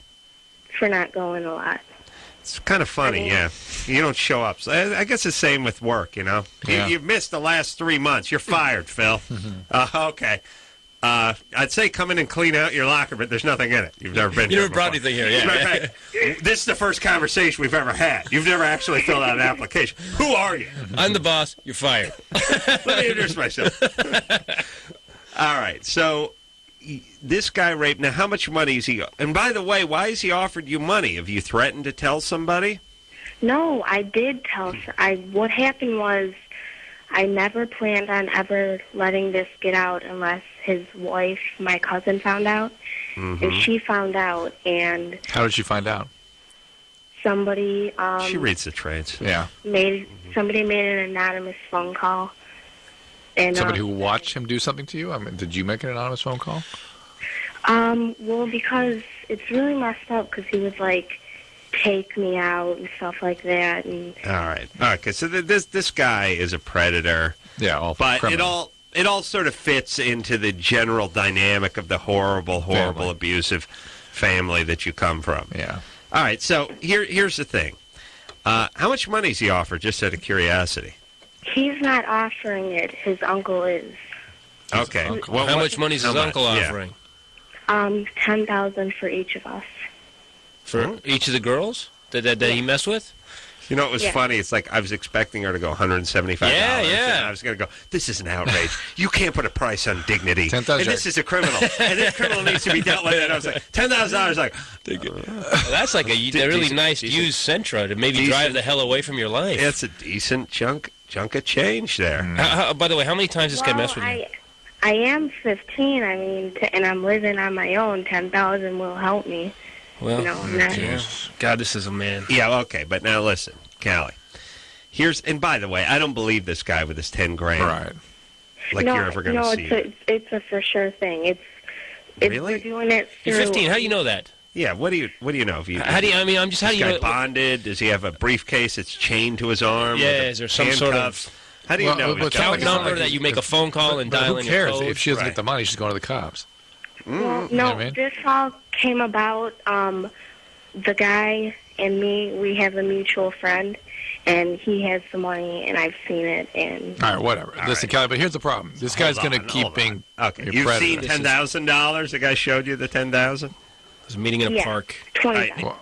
For not going a lot. It's kind of funny, yeah. You don't show up. So I guess the same with work, Yeah. You've missed the last 3 months. You're fired, Phil. Okay. I'd say come in and clean out your locker, but there's nothing in it. You've never been You here never brought before. anything here, yeah. Right. This is the first conversation we've ever had. You've never actually filled out an application. Who are you? I'm the boss. You're fired. Let me introduce myself. All right. So this guy raped. Now, how much money is he? And by the way, why has he offered you money? Have you threatened to tell somebody? No, I did tell. What happened was, I never planned on ever letting this get out unless his wife, my cousin, found out. Mm-hmm. And she found out, and How did she find out? somebody She reads the trades. Yeah. somebody made an anonymous phone call. And Somebody who watched him do something to you? I mean, did you make an anonymous phone call? well, because it's really messed up, because he was like, take me out and stuff like that, and All right. Okay. So this guy is a predator. Yeah. But criminal. it all sort of fits into the general dynamic of the horrible, Family. abusive family that you come from. Yeah. All right. So here's the thing. How much money is he offered? Just out of curiosity. he's not offering it. His uncle is. Okay. How much money is his uncle offering? $10,000 for each of us. For each of the girls that he messed with? You know, it was Yeah. funny. It's like I was expecting her to go $175. Yeah. And I was going to go, this is an outrage. You can't put a price on dignity. $10,000. And this is a criminal. And this criminal needs to be dealt with. And I was like, $10,000. Like, Well, that's like a really nice used Sentra to maybe drive the hell away from your life. it's a decent chunk of change there. By the way, how many times this guy messed with you? I am 15. I mean, and I'm living on my own. 10,000 will help me. Well, I'm not. yeah. God, this is a man. Yeah, okay, but now listen, Callie. And by the way, I don't believe this guy with his 10 grand. Right. Like no, you're ever going to no, see. it's a for sure thing. It's Really? We're doing it through. You're 15. How do you know that? Yeah, what do you know? If you, How do you? I mean, I'm just. How do this you guy know? bonded? Does he have a briefcase that's chained to his arm? Yeah, with is there some sort of handcuffs? How do you know? Well, he's it's got not Account like one? number that you make a phone call and But dial who in your cares? code? If she doesn't Right. get the money, she's going to the cops. Well, You no, know what I mean? this all came about. The guy and me, we have a mutual friend, and he has the money, and I've seen it. And All right, whatever. Listen, Kelly, but here's the problem. This guy's going to keep being Okay, your you've predator. seen $10,000? The guy showed you the 10,000? There's a meeting in a Yeah. park. 20,000. Well,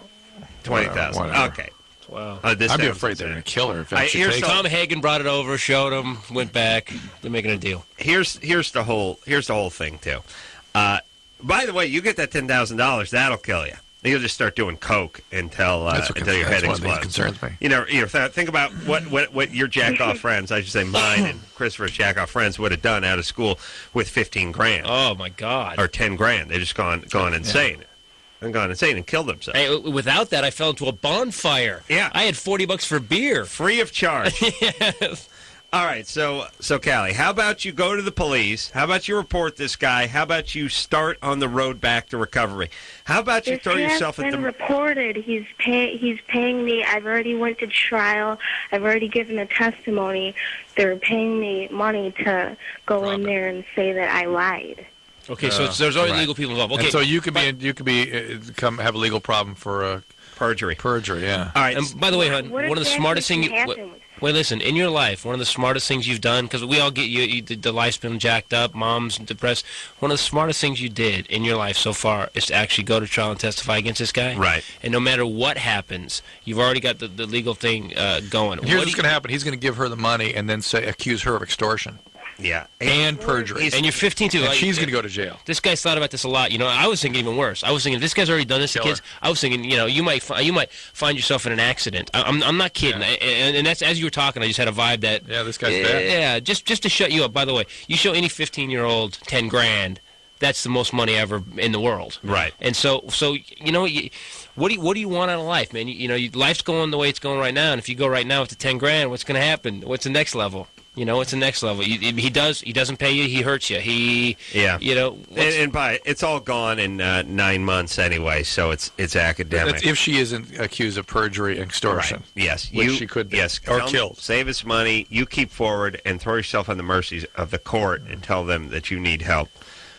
20,000. Whatever. Okay. Wow. This I'd be sounds afraid they're going to kill her if I- she here's takes some- Tom Hagen brought it over, showed him, went back. They're making a deal. Here's the whole thing too. By the way, you get that $10,000, that'll kill you. You'll just start doing coke until That's your head one of the things explodes. concerns me. You know, think about what your jack off friends, I should say mine and Christopher's jack off friends would have done out of school with 15 grand Oh my God. or 10 grand. They just gone insane. And gone insane and killed themselves. Hey, without that, I fell into a bonfire. Yeah. I had $40 for beer. Free of charge. Yes. All right, so Callie, how about you go to the police? How about you report this guy? How about you start on the road back to recovery? How about you throw yourself at the... It's been reported. He's paying me. I've already went to trial. I've already given a testimony. They're paying me money to go in there and say that I lied. Okay, so there's already legal people involved. Okay, and so you could have a legal problem for perjury. Perjury, yeah. All right, and by the way, hon, one of the smartest things. Wait, listen. In your life, one of the smartest things you've done, because we all get the life's been jacked up, mom's depressed. One of the smartest things you did in your life so far is to actually go to trial and testify against this guy. Right. And no matter what happens, you've already got the legal thing going. Here's what's going to happen. He's going to give her the money and then accuse her of extortion. Yeah. And perjury. And you're 15 too. And she's going to go to jail. This guy's thought about this a lot. I was thinking even worse. I was thinking, if this guy's already done this to kids, I was thinking, you might find yourself in an accident. I'm not kidding. Yeah. And that's, as you were talking, I just had a vibe that... Yeah, this guy's bad. Yeah, just to shut you up. By the way, you show any 15-year-old $10,000, that's the most money ever in the world. Right. And so what do you want out of life, man? Life's going the way it's going right now, and if you go right now with the $10,000, what's going to happen? What's the next level? It's the next level. He doesn't pay you. He hurts you. It's all gone in 9 months anyway. So it's academic. That's if she isn't accused of perjury and extortion. Right. Yes, which she could be. Yes, or killed. Save his money. You keep forward and throw yourself on the mercies of the court and tell them that you need help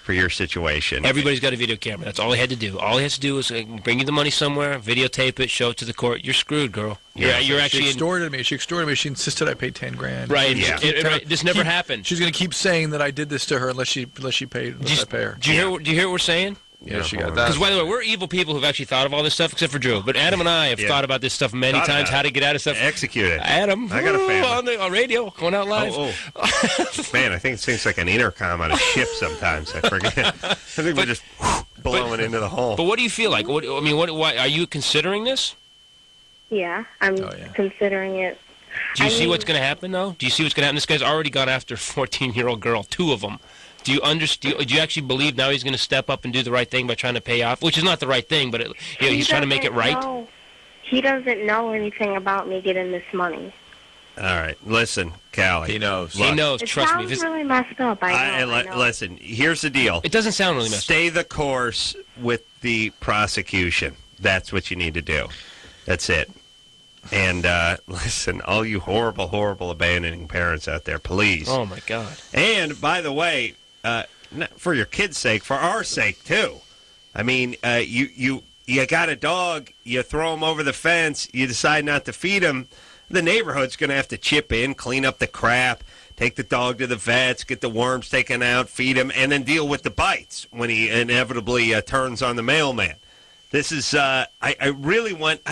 for your situation. Everybody's got a video camera. That's all he had to do. All he has to do is bring you the money somewhere, videotape it, show it to the court. You're screwed, girl. You're actually... She extorted me. She insisted I pay $10,000. Right. Yeah. This never happened. She's going to keep saying that I did this to her unless I pay her. Do you hear what we're saying? Yeah, she got that. Because, by the way, we're evil people who've actually thought of all this stuff, except for Drew. But Adam and I have thought about this stuff many times, how to get out of stuff. Execute it. Adam, I got a family. On radio, going out live. Man, I think it seems like an intercom on a ship sometimes. I forget. I think we're just blowing into the hole. But what do you feel like? Why, are you considering this? Yeah, I'm considering it. Do you see what's going to happen, though? Do you see what's going to happen? This guy's already gone after a 14-year-old girl, 2 of them. Do you actually believe now he's going to step up and do the right thing by trying to pay off? Which is not the right thing, but he's trying to make it right? He doesn't know anything about me getting this money. All right. Listen, Callie. He knows. Look, he knows. Trust me. It sounds really messed up. I know. Listen, here's the deal. It doesn't sound really messed up. Stay the course with the prosecution. That's what you need to do. That's it. And listen, all you horrible, horrible abandoning parents out there, please. Oh, my God. And, by the way, for your kids' sake, for our sake, too. I mean, you got a dog, you throw him over the fence, you decide not to feed him, the neighborhood's going to have to chip in, clean up the crap, take the dog to the vets, get the worms taken out, feed him, and then deal with the bites when he inevitably turns on the mailman. This is, I really want...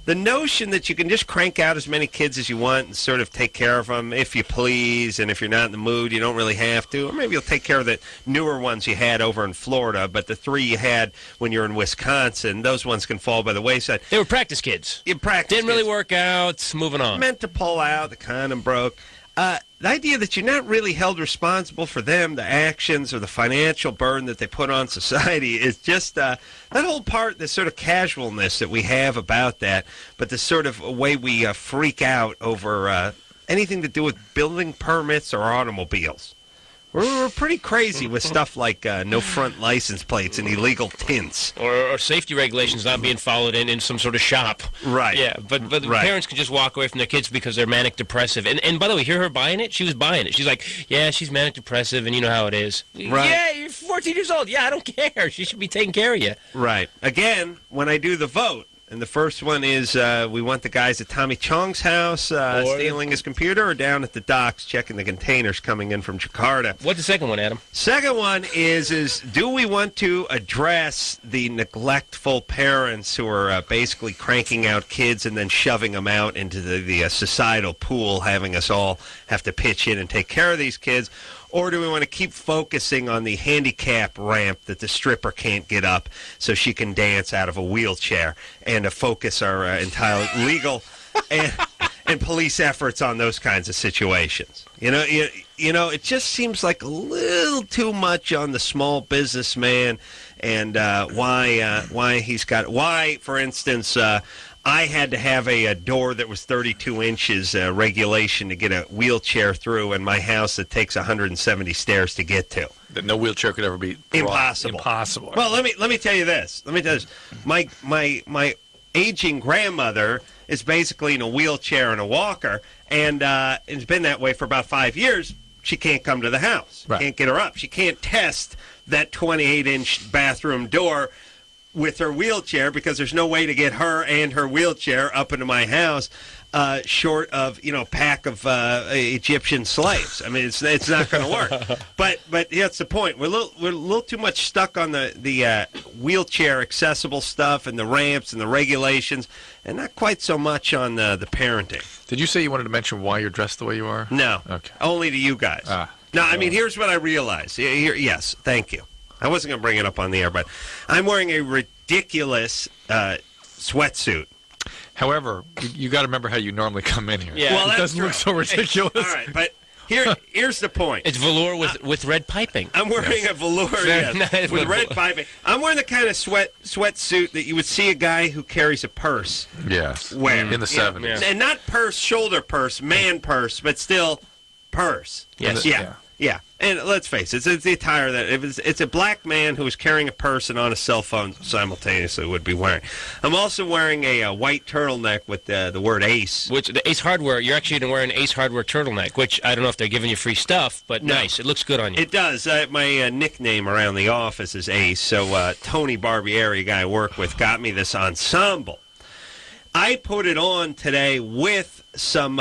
The notion that you can just crank out as many kids as you want and sort of take care of them if you please, and if you're not in the mood, you don't really have to. Or maybe you'll take care of the newer ones you had over in Florida, but the 3 you had when you're in Wisconsin, those ones can fall by the wayside. They were practice kids. Didn't really work out. Moving on. Meant to pull out. The condom broke. The idea that you're not really held responsible for them, the actions or the financial burden that they put on society is just that whole part, this sort of casualness that we have about that, but the sort of way we freak out over anything to do with building permits or automobiles. We're pretty crazy with stuff like no front license plates and illegal tints. Or safety regulations not being followed in some sort of shop. Right. Yeah, but the parents can just walk away from their kids because they're manic depressive. And by the way, hear her buying it? She was buying it. She's like, yeah, she's manic depressive, and you know how it is. Right. Yeah, you're 14 years old. Yeah, I don't care. She should be taking care of you. Right. Again, when I do the vote, and the first one is we want the guys at Tommy Chong's house stealing his computer, or down at the docks checking the containers coming in from Jakarta. What's the second one, Adam? Second one is do we want to address the neglectful parents who are basically cranking out kids and then shoving them out into the societal pool, having us all have to pitch in and take care of these kids? Or do we want to keep focusing on the handicap ramp that the stripper can't get up so she can dance out of a wheelchair, and to focus our entire legal and police efforts on those kinds of situations? You know, it just seems like a little too much on the small businessman, and why, for instance, I had to have a door that was 32 inches regulation to get a wheelchair through in my house that takes 170 stairs to get to. That no wheelchair could ever be impossible. Impossible. Well, let me tell you this. My aging grandmother is basically in a wheelchair and a walker, and it's been that way for about 5 years. She can't come to the house. Right. Can't get her up. She can't test that 28-inch bathroom door with her wheelchair because there's no way to get her and her wheelchair up into my house short of a pack of Egyptian slaves. I mean, it's not going to work. But that's the point. We're a little too much stuck on the wheelchair accessible stuff and the ramps and the regulations, and not quite so much on the parenting. Did you say you wanted to mention why you're dressed the way you are? No. Okay. Only to you guys. No, I mean, here's what I realized. Yes, thank you. I wasn't going to bring it up on the air, but I'm wearing a ridiculous sweatsuit. However, you got to remember how you normally come in here. Yeah, well, it doesn't look so ridiculous. All right, but here's the point. It's velour with red piping. I'm wearing a velour nice with red piping. I'm wearing the kind of sweatsuit that you would see a guy who carries a purse. Yes, wear in the 70s, and not purse, shoulder purse, man purse, but still purse. Yes, yeah. And let's face it, it's the attire that it's a black man who is carrying a purse and on a cell phone simultaneously would be wearing. I'm also wearing a white turtleneck with the word Ace. Which the Ace Hardware, you're actually going to wear an Ace Hardware turtleneck, which I don't know if they're giving you free stuff, but nice. It looks good on you. It does. My nickname around the office is Ace, so Tony Barbieri, a guy I work with, got me this ensemble. I put it on today with some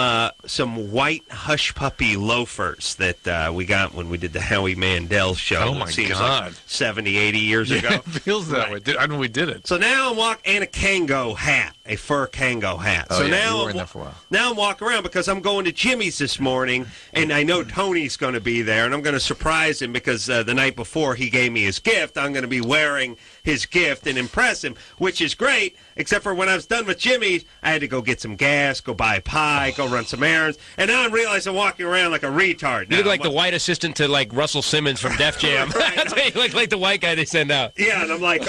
white hush puppy loafers that we got when we did the Howie Mandel show. Oh, my God. Like 70, 80 years ago. It feels that way. I mean, we did it. So now I'm walking, and a Kango hat, a fur Kango hat. Oh, so yeah, now you were wearing that for a while. Now I'm walking around because I'm going to Jimmy's this morning, and I know Tony's going to be there, and I'm going to surprise him because the night before he gave me his gift, I'm going to be wearing his gift and impress him, which is great, except for when I was done with Jimmy's, I had to go get some gas, go buy a pie, go run some errands, and now I'm realizing I'm walking around like a retard. You look like the white assistant to like Russell Simmons from Def Jam. That's what you look like, the white guy they send out. Yeah, and I'm like,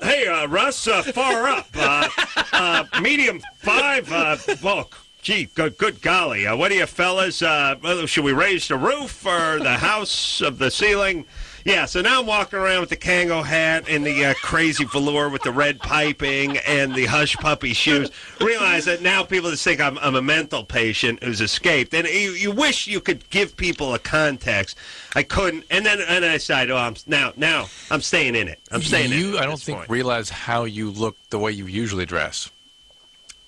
hey, Russ, far up, medium 5, well, gee, good golly. What do you fellas, should we raise the roof or the house of the ceiling? Yeah, so now I'm walking around with the Kango hat and the crazy velour with the red piping and the hush puppy shoes. Realize that now people just think I'm a mental patient who's escaped. And you wish you could give people a context. I couldn't. And I decided, now I'm staying in it. I'm staying in it. I don't think realize how you look the way you usually dress.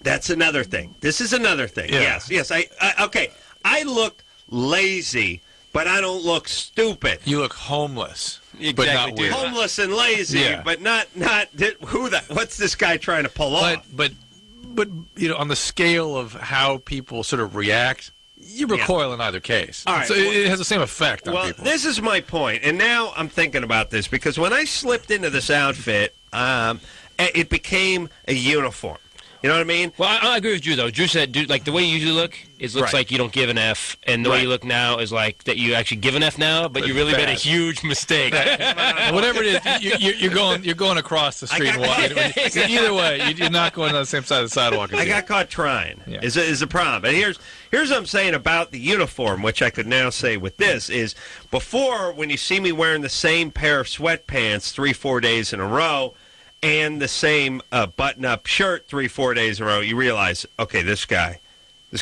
That's another thing. This is another thing. Yeah. Yes. Okay. I look lazy, but I don't look stupid. You look homeless, exactly, but not weird. Homeless and lazy, but not. What's this guy trying to pull off? But on the scale of how people sort of react, you recoil in either case. All right, so it has the same effect on people. This is my point, and now I'm thinking about this because when I slipped into this outfit, it became a uniform. You know what I mean? Well, I agree with Drew, though. Drew said, like, the way you usually look looks like you don't give an F, and the way you look now is like that you actually give an F now, but you really made a huge mistake. Whatever it is, you're going across the street and walking. Either way, you're not going on the same side of the sidewalk. I got caught trying. Yeah. Is the problem. But here's what I'm saying about the uniform, which I could now say with this, is before, when you see me wearing the same pair of sweatpants 3-4 days in a row, and the same button-up shirt 3-4 days in a row, you realize, okay, this guy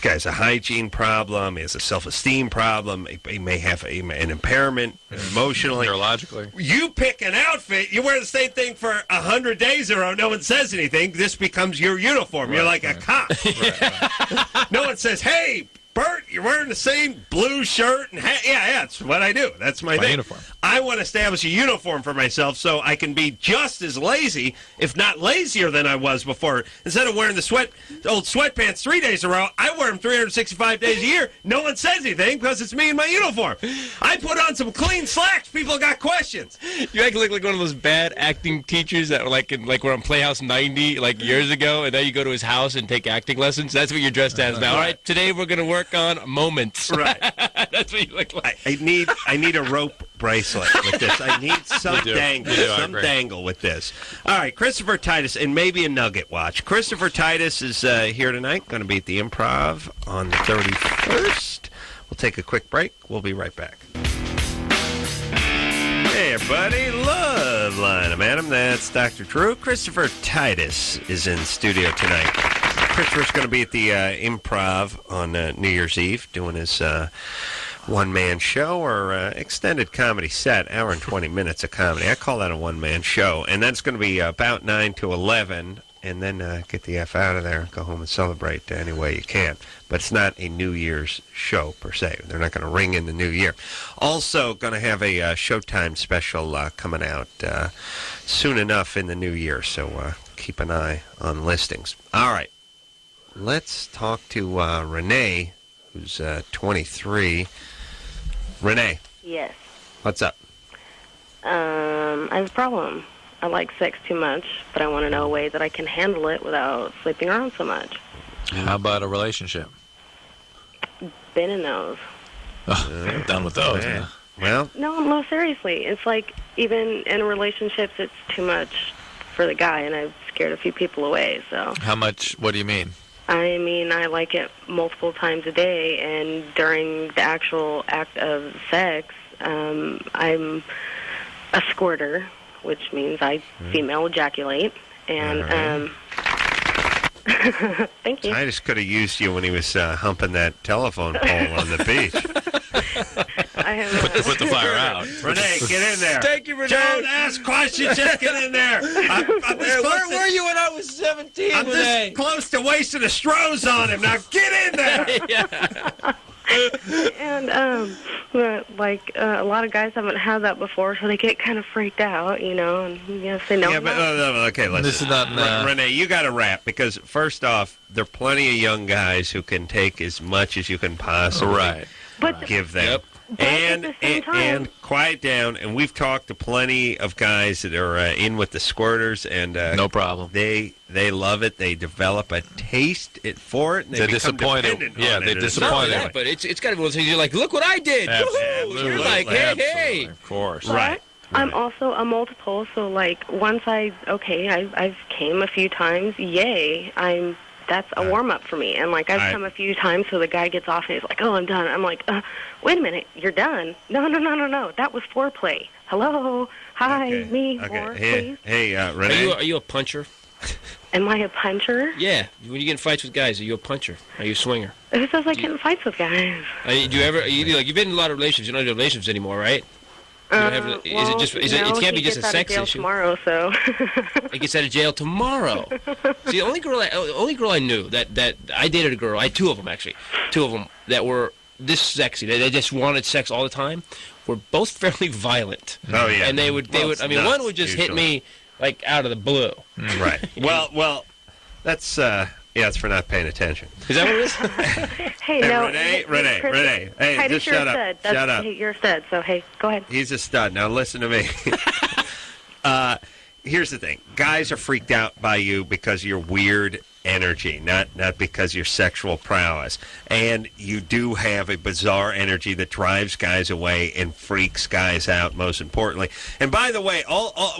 has a hygiene problem, he has a self-esteem problem, he may have an impairment emotionally. Neurologically. You pick an outfit, you wear the same thing for 100 days in a row, no one says anything, this becomes your uniform. You're like a cop. Right. No one says, hey, Bert, you're wearing the same blue shirt and hat. Yeah, that's what I do. That's my thing. Uniform. I want to establish a uniform for myself so I can be just as lazy, if not lazier than I was before. Instead of wearing the old sweatpants 3 days in a row, I wear them 365 days a year. No one says anything because it's me in my uniform. I put on some clean slacks. People got questions. You act like one of those bad acting teachers that were were on Playhouse 90 years ago, and now you go to his house and take acting lessons. That's what you're dressed as now. All right, today we're going to work on moments. Right. That's what you look like. I need a rope bracelet with this. I need some dangle with this. All right, Christopher Titus, and maybe a Nugget watch. Christopher Titus is here tonight, going to be at the Improv on the 31st. We'll take a quick break. We'll be right back. Hey, everybody. Loveline. I'm Adam. That's Dr. Drew. Christopher Titus is in studio tonight. Christopher's going to be at the Improv on New Year's Eve doing his one-man show or extended comedy set, hour and 20 minutes of comedy. I call that a one-man show. And that's going to be about 9 to 11, and then get the F out of there, go home and celebrate any way you can. But it's not a New Year's show, per se. They're not going to ring in the new year. Also going to have a Showtime special coming out soon enough in the new year, so keep an eye on listings. All right. Let's talk to Renee, who's 23. Renee. Yes. What's up? I have a problem. I like sex too much, but I want to know a way that I can handle it without sleeping around so much. How about a relationship? Been in those. Oh, done with those. Yeah. Well. No, seriously. It's like even in relationships, it's too much for the guy, and I've scared a few people away. So. How much? What do you mean? I mean, I like it multiple times a day, and during the actual act of sex, I'm a squirter, which means I female ejaculate, and thank you. I just could have used you when he was humping that telephone pole on the beach. I have put the fire out. Renee, get in there. Thank you, Renee. Don't ask questions. Just get in there. Where were you when I was 17, I'm Renee? this close to wasting a Stroh's on him. Now get in there. And a lot of guys haven't had that before, so they get kind of freaked out, and say no. Yeah, but okay, listen. This is not Renee, you got to wrap, because first off, there are plenty of young guys who can take as much as you can possibly give them. Yep. And quiet down. And we've talked to plenty of guys that are in with the squirters, and no problem. They love it. They develop a taste for it. And they're disappointed. Yeah, they're disappointed. But it's got to be one of those things. You're like, look what I did. Absolutely. You're like, hey. Of course. Right. I'm also a multiple, so once I've came a few times, yay, that's a warm-up for me. And, I've come a few times, so the guy gets off, and he's like, oh, I'm done. I'm like, wait a minute, you're done? No. That was foreplay. Hello? Hi, me, more, please. Hey, Renee. Are you a puncher? Am I a puncher? Yeah. When you get in fights with guys, are you a puncher? Are you a swinger? Who says I get in fights with guys? Do you ever, you've been in a lot of relationships. You don't have relationships anymore, right? It can't be just a sex issue. Tomorrow, so he gets out of jail tomorrow. See, the only girl I knew that I dated a girl. I had two of them actually, that were this sexy. They just wanted sex all the time. Were both fairly violent. Oh yeah, and they would. I mean, one would just hit me out of the blue. Right. Well, that's it's for not paying attention. Is that what it is? Hey, no. Renee. Hey, Titus, just shut up. Shut up. Hey, you're a stud, so hey, go ahead. He's a stud. Now listen to me. Here's the thing. Guys are freaked out by you because of your weird energy, not because your sexual prowess. And you do have a bizarre energy that drives guys away and freaks guys out, most importantly. And by the way,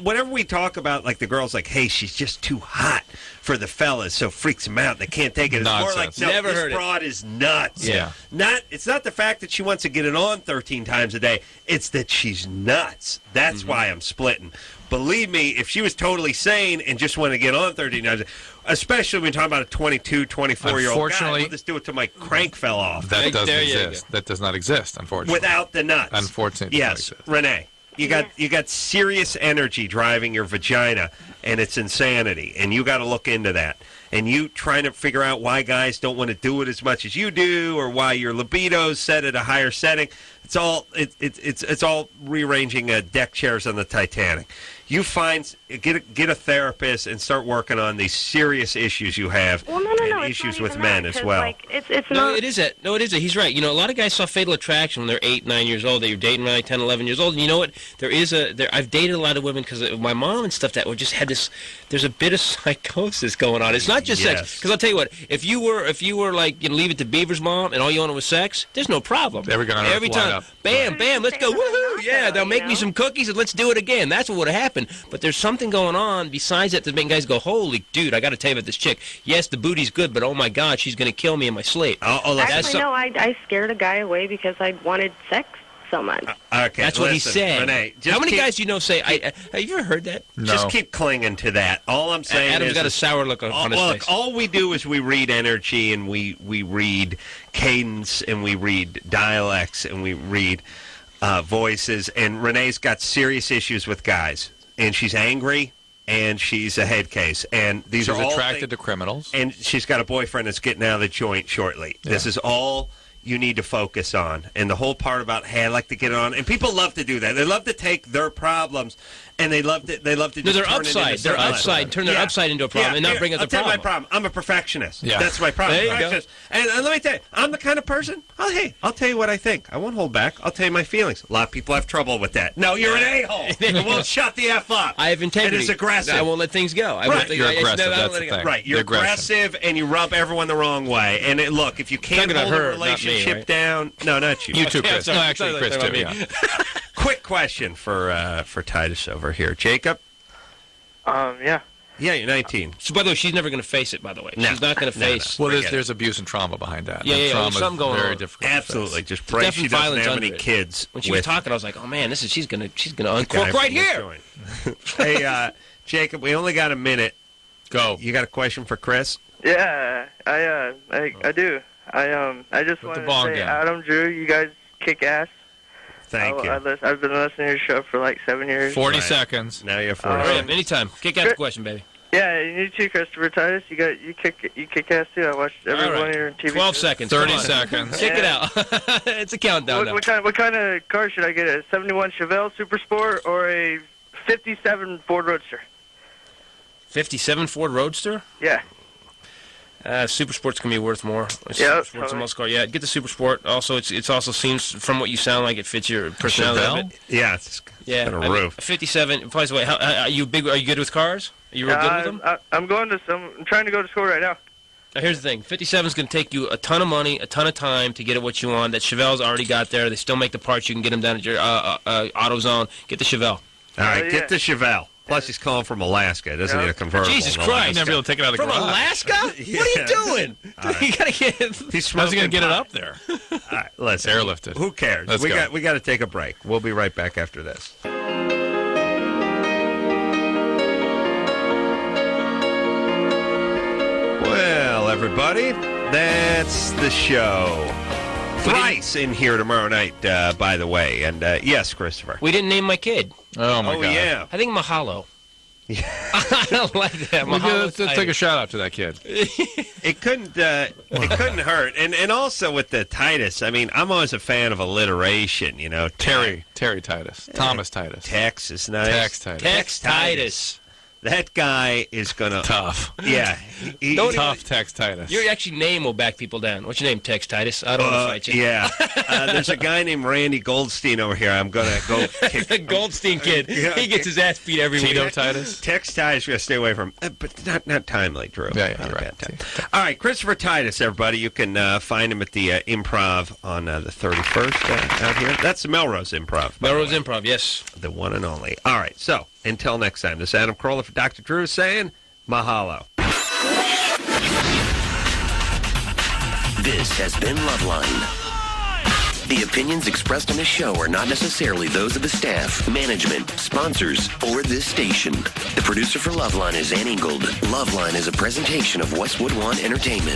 whenever we talk about, the girls hey, she's just too hot for the fellas, so freaks them out. They can't take it. It's more like, no, Never this broad is nuts. Yeah. It's not the fact that she wants to get it on 13 times a day. It's that she's nuts. That's why I'm splitting. Believe me, if she was totally sane and just wanted to get on 13 times, especially when you're talking about a 22, 24-year-old guy, I'll just do it till my crank fell off. That doesn't exist. That does not exist, unfortunately. Without the nuts. Unfortunately. Yes, Renee. You got serious energy driving your vagina, and it's insanity, and you got to look into that. And you trying to figure out why guys don't want to do it as much as you do, or why your libido's set at a higher setting. It's all rearranging deck chairs on the Titanic. you get a therapist and start working on these serious issues you have, no, and issues with men as well. Like, it's No, not. it is it. No, it is it. He's right. You know, a lot of guys saw Fatal Attraction when they're 8, 9 years old. They were dating when they're 10, 11 years old. And you know what? I've dated a lot of women because my mom and stuff that just had this. There's a bit of psychosis going on. It's not just sex. Because I'll tell you what, if you were like Leave It to Beaver's mom and all you wanted was sex, there's no problem. Every time, bam, bam, let's go, woohoo! Yeah, they'll make me some cookies and let's do it again. That's what would have happened. But there's something going on besides that making guys go, holy dude, I got to tell you about this chick. Yes, the booty's good, but oh my God, she's going to kill me in my sleep. Actually, no, I scared a guy away because I wanted sex so much. Okay, that's what he said. Renee, how many guys do you know say, have you ever heard that? No. Just keep clinging to that. All I'm saying Adam's is... got a sour look on his face. All we do is we read energy, and we read cadence, and we read dialects, and we read voices, and Renee's got serious issues with guys, and she's angry, and she's a head case, and these are all attracted to criminals, and she's got a boyfriend that's getting out of the joint shortly. Yeah. This is all you need to focus on, and the whole part about, hey, I like to get it on, and people love to do that. They love to take their problems, and they love to just they're turn upside. it into They're upside. Turn their upside into a problem, and not bring up the problem. I'll tell you my problem. I'm a perfectionist. Yeah. That's my problem. There you go. And let me tell you, I'm the kind of person, I'll tell you what I think. I won't hold back. I'll tell you my feelings. A lot of people have trouble with that. No, you're an a-hole. You won't shut the F up. I have integrity. And it's aggressive. I won't let things go. You're aggressive. That's the thing. Right. You're aggressive, and you rub everyone the wrong way. And look, if you can't hold a relationship down... No, not you. You too, Chris. No, actually, Chris too. Yeah. Quick question for Titus over here. Jacob? Yeah. Yeah, you're 19. So, by the way, she's never going to face it, by the way. No. She's not going to face... Well, there's abuse and trauma behind that. Yeah, trauma there's something going very on. difficult. Absolutely. Just pray she doesn't have any kids. When she was talking, I was like, oh, man, she's going to uncork right here. Hey, Jacob, we only got a minute. Go. You got a question for Chris? Yeah, I do. I just want to say, Adam, Drew, you guys kick ass. Thank you. I've been listening to your show for like 7 years. 40 seconds. Now you're 40. Anytime. Kick ass the question, baby. Yeah, you too, Christopher Titus. You kick ass too. I watched every one of your TV 12 shows. seconds. 30 seconds. Kick it out. It's a countdown. What kind of car should I get? A 71 Chevelle Super Sport or a 57 Ford Roadster? 57 Ford Roadster? Yeah. Super Sport's gonna be worth more. Yeah, Super Sport's a muscle car. Yeah, get the Super Sport. Also, it's also seems from what you sound like it fits your personality. Yeah, it's got a roof. 57. By the way, are you big? Are you good with cars? Are you real good with them? I'm trying to go to school right now. Now, here's the thing. 57 is going to take you a ton of money, a ton of time to get at what you want. That Chevelle's already got there. They still make the parts. You can get them down at your AutoZone. Get the Chevelle. All right, get the Chevelle. Plus, he's calling from Alaska. It doesn't need a convertible. Jesus Christ. You'd never be able to take it out of the From garage. Alaska? What are you doing? You got to get... He's How's he going to get it up there? All right, listen. Airlifted. Who cares? We got to take a break. We'll be right back after this. Well, everybody, that's the show. Thrice in here tomorrow night, by the way. And yes, Christopher. We didn't name my kid. Oh, my God. Yeah. I think Mahalo. I don't like that. Let's take a shout out to that kid. It couldn't hurt. And also with the Titus, I mean, I'm always a fan of alliteration, you know. Terry Titus. Thomas Titus. Tex is nice. Tex Titus. That guy is going to... Tough. Yeah. Tough Tex Titus. Your actually name will back people down. What's your name, Tex Titus? I don't want to fight you. Yeah. There's a guy named Randy Goldstein over here. I'm going to go kick... The Goldstein kid. He gets his ass beat every week. Tito Titus? Tex Titus, we're going to stay away from... but not timely, Drew. Yeah, you're right. All right, Christopher Titus, everybody. You can find him at the Improv on the 31st out here. That's the Melrose Improv. Melrose Improv, yes. The one and only. All right, so... Until next time, this is Adam Carolla for Dr. Drew saying mahalo. This has been Loveline. The opinions expressed on this show are not necessarily those of the staff, management, sponsors, or this station. The producer for Loveline is Ann Ingold. Loveline is a presentation of Westwood One Entertainment.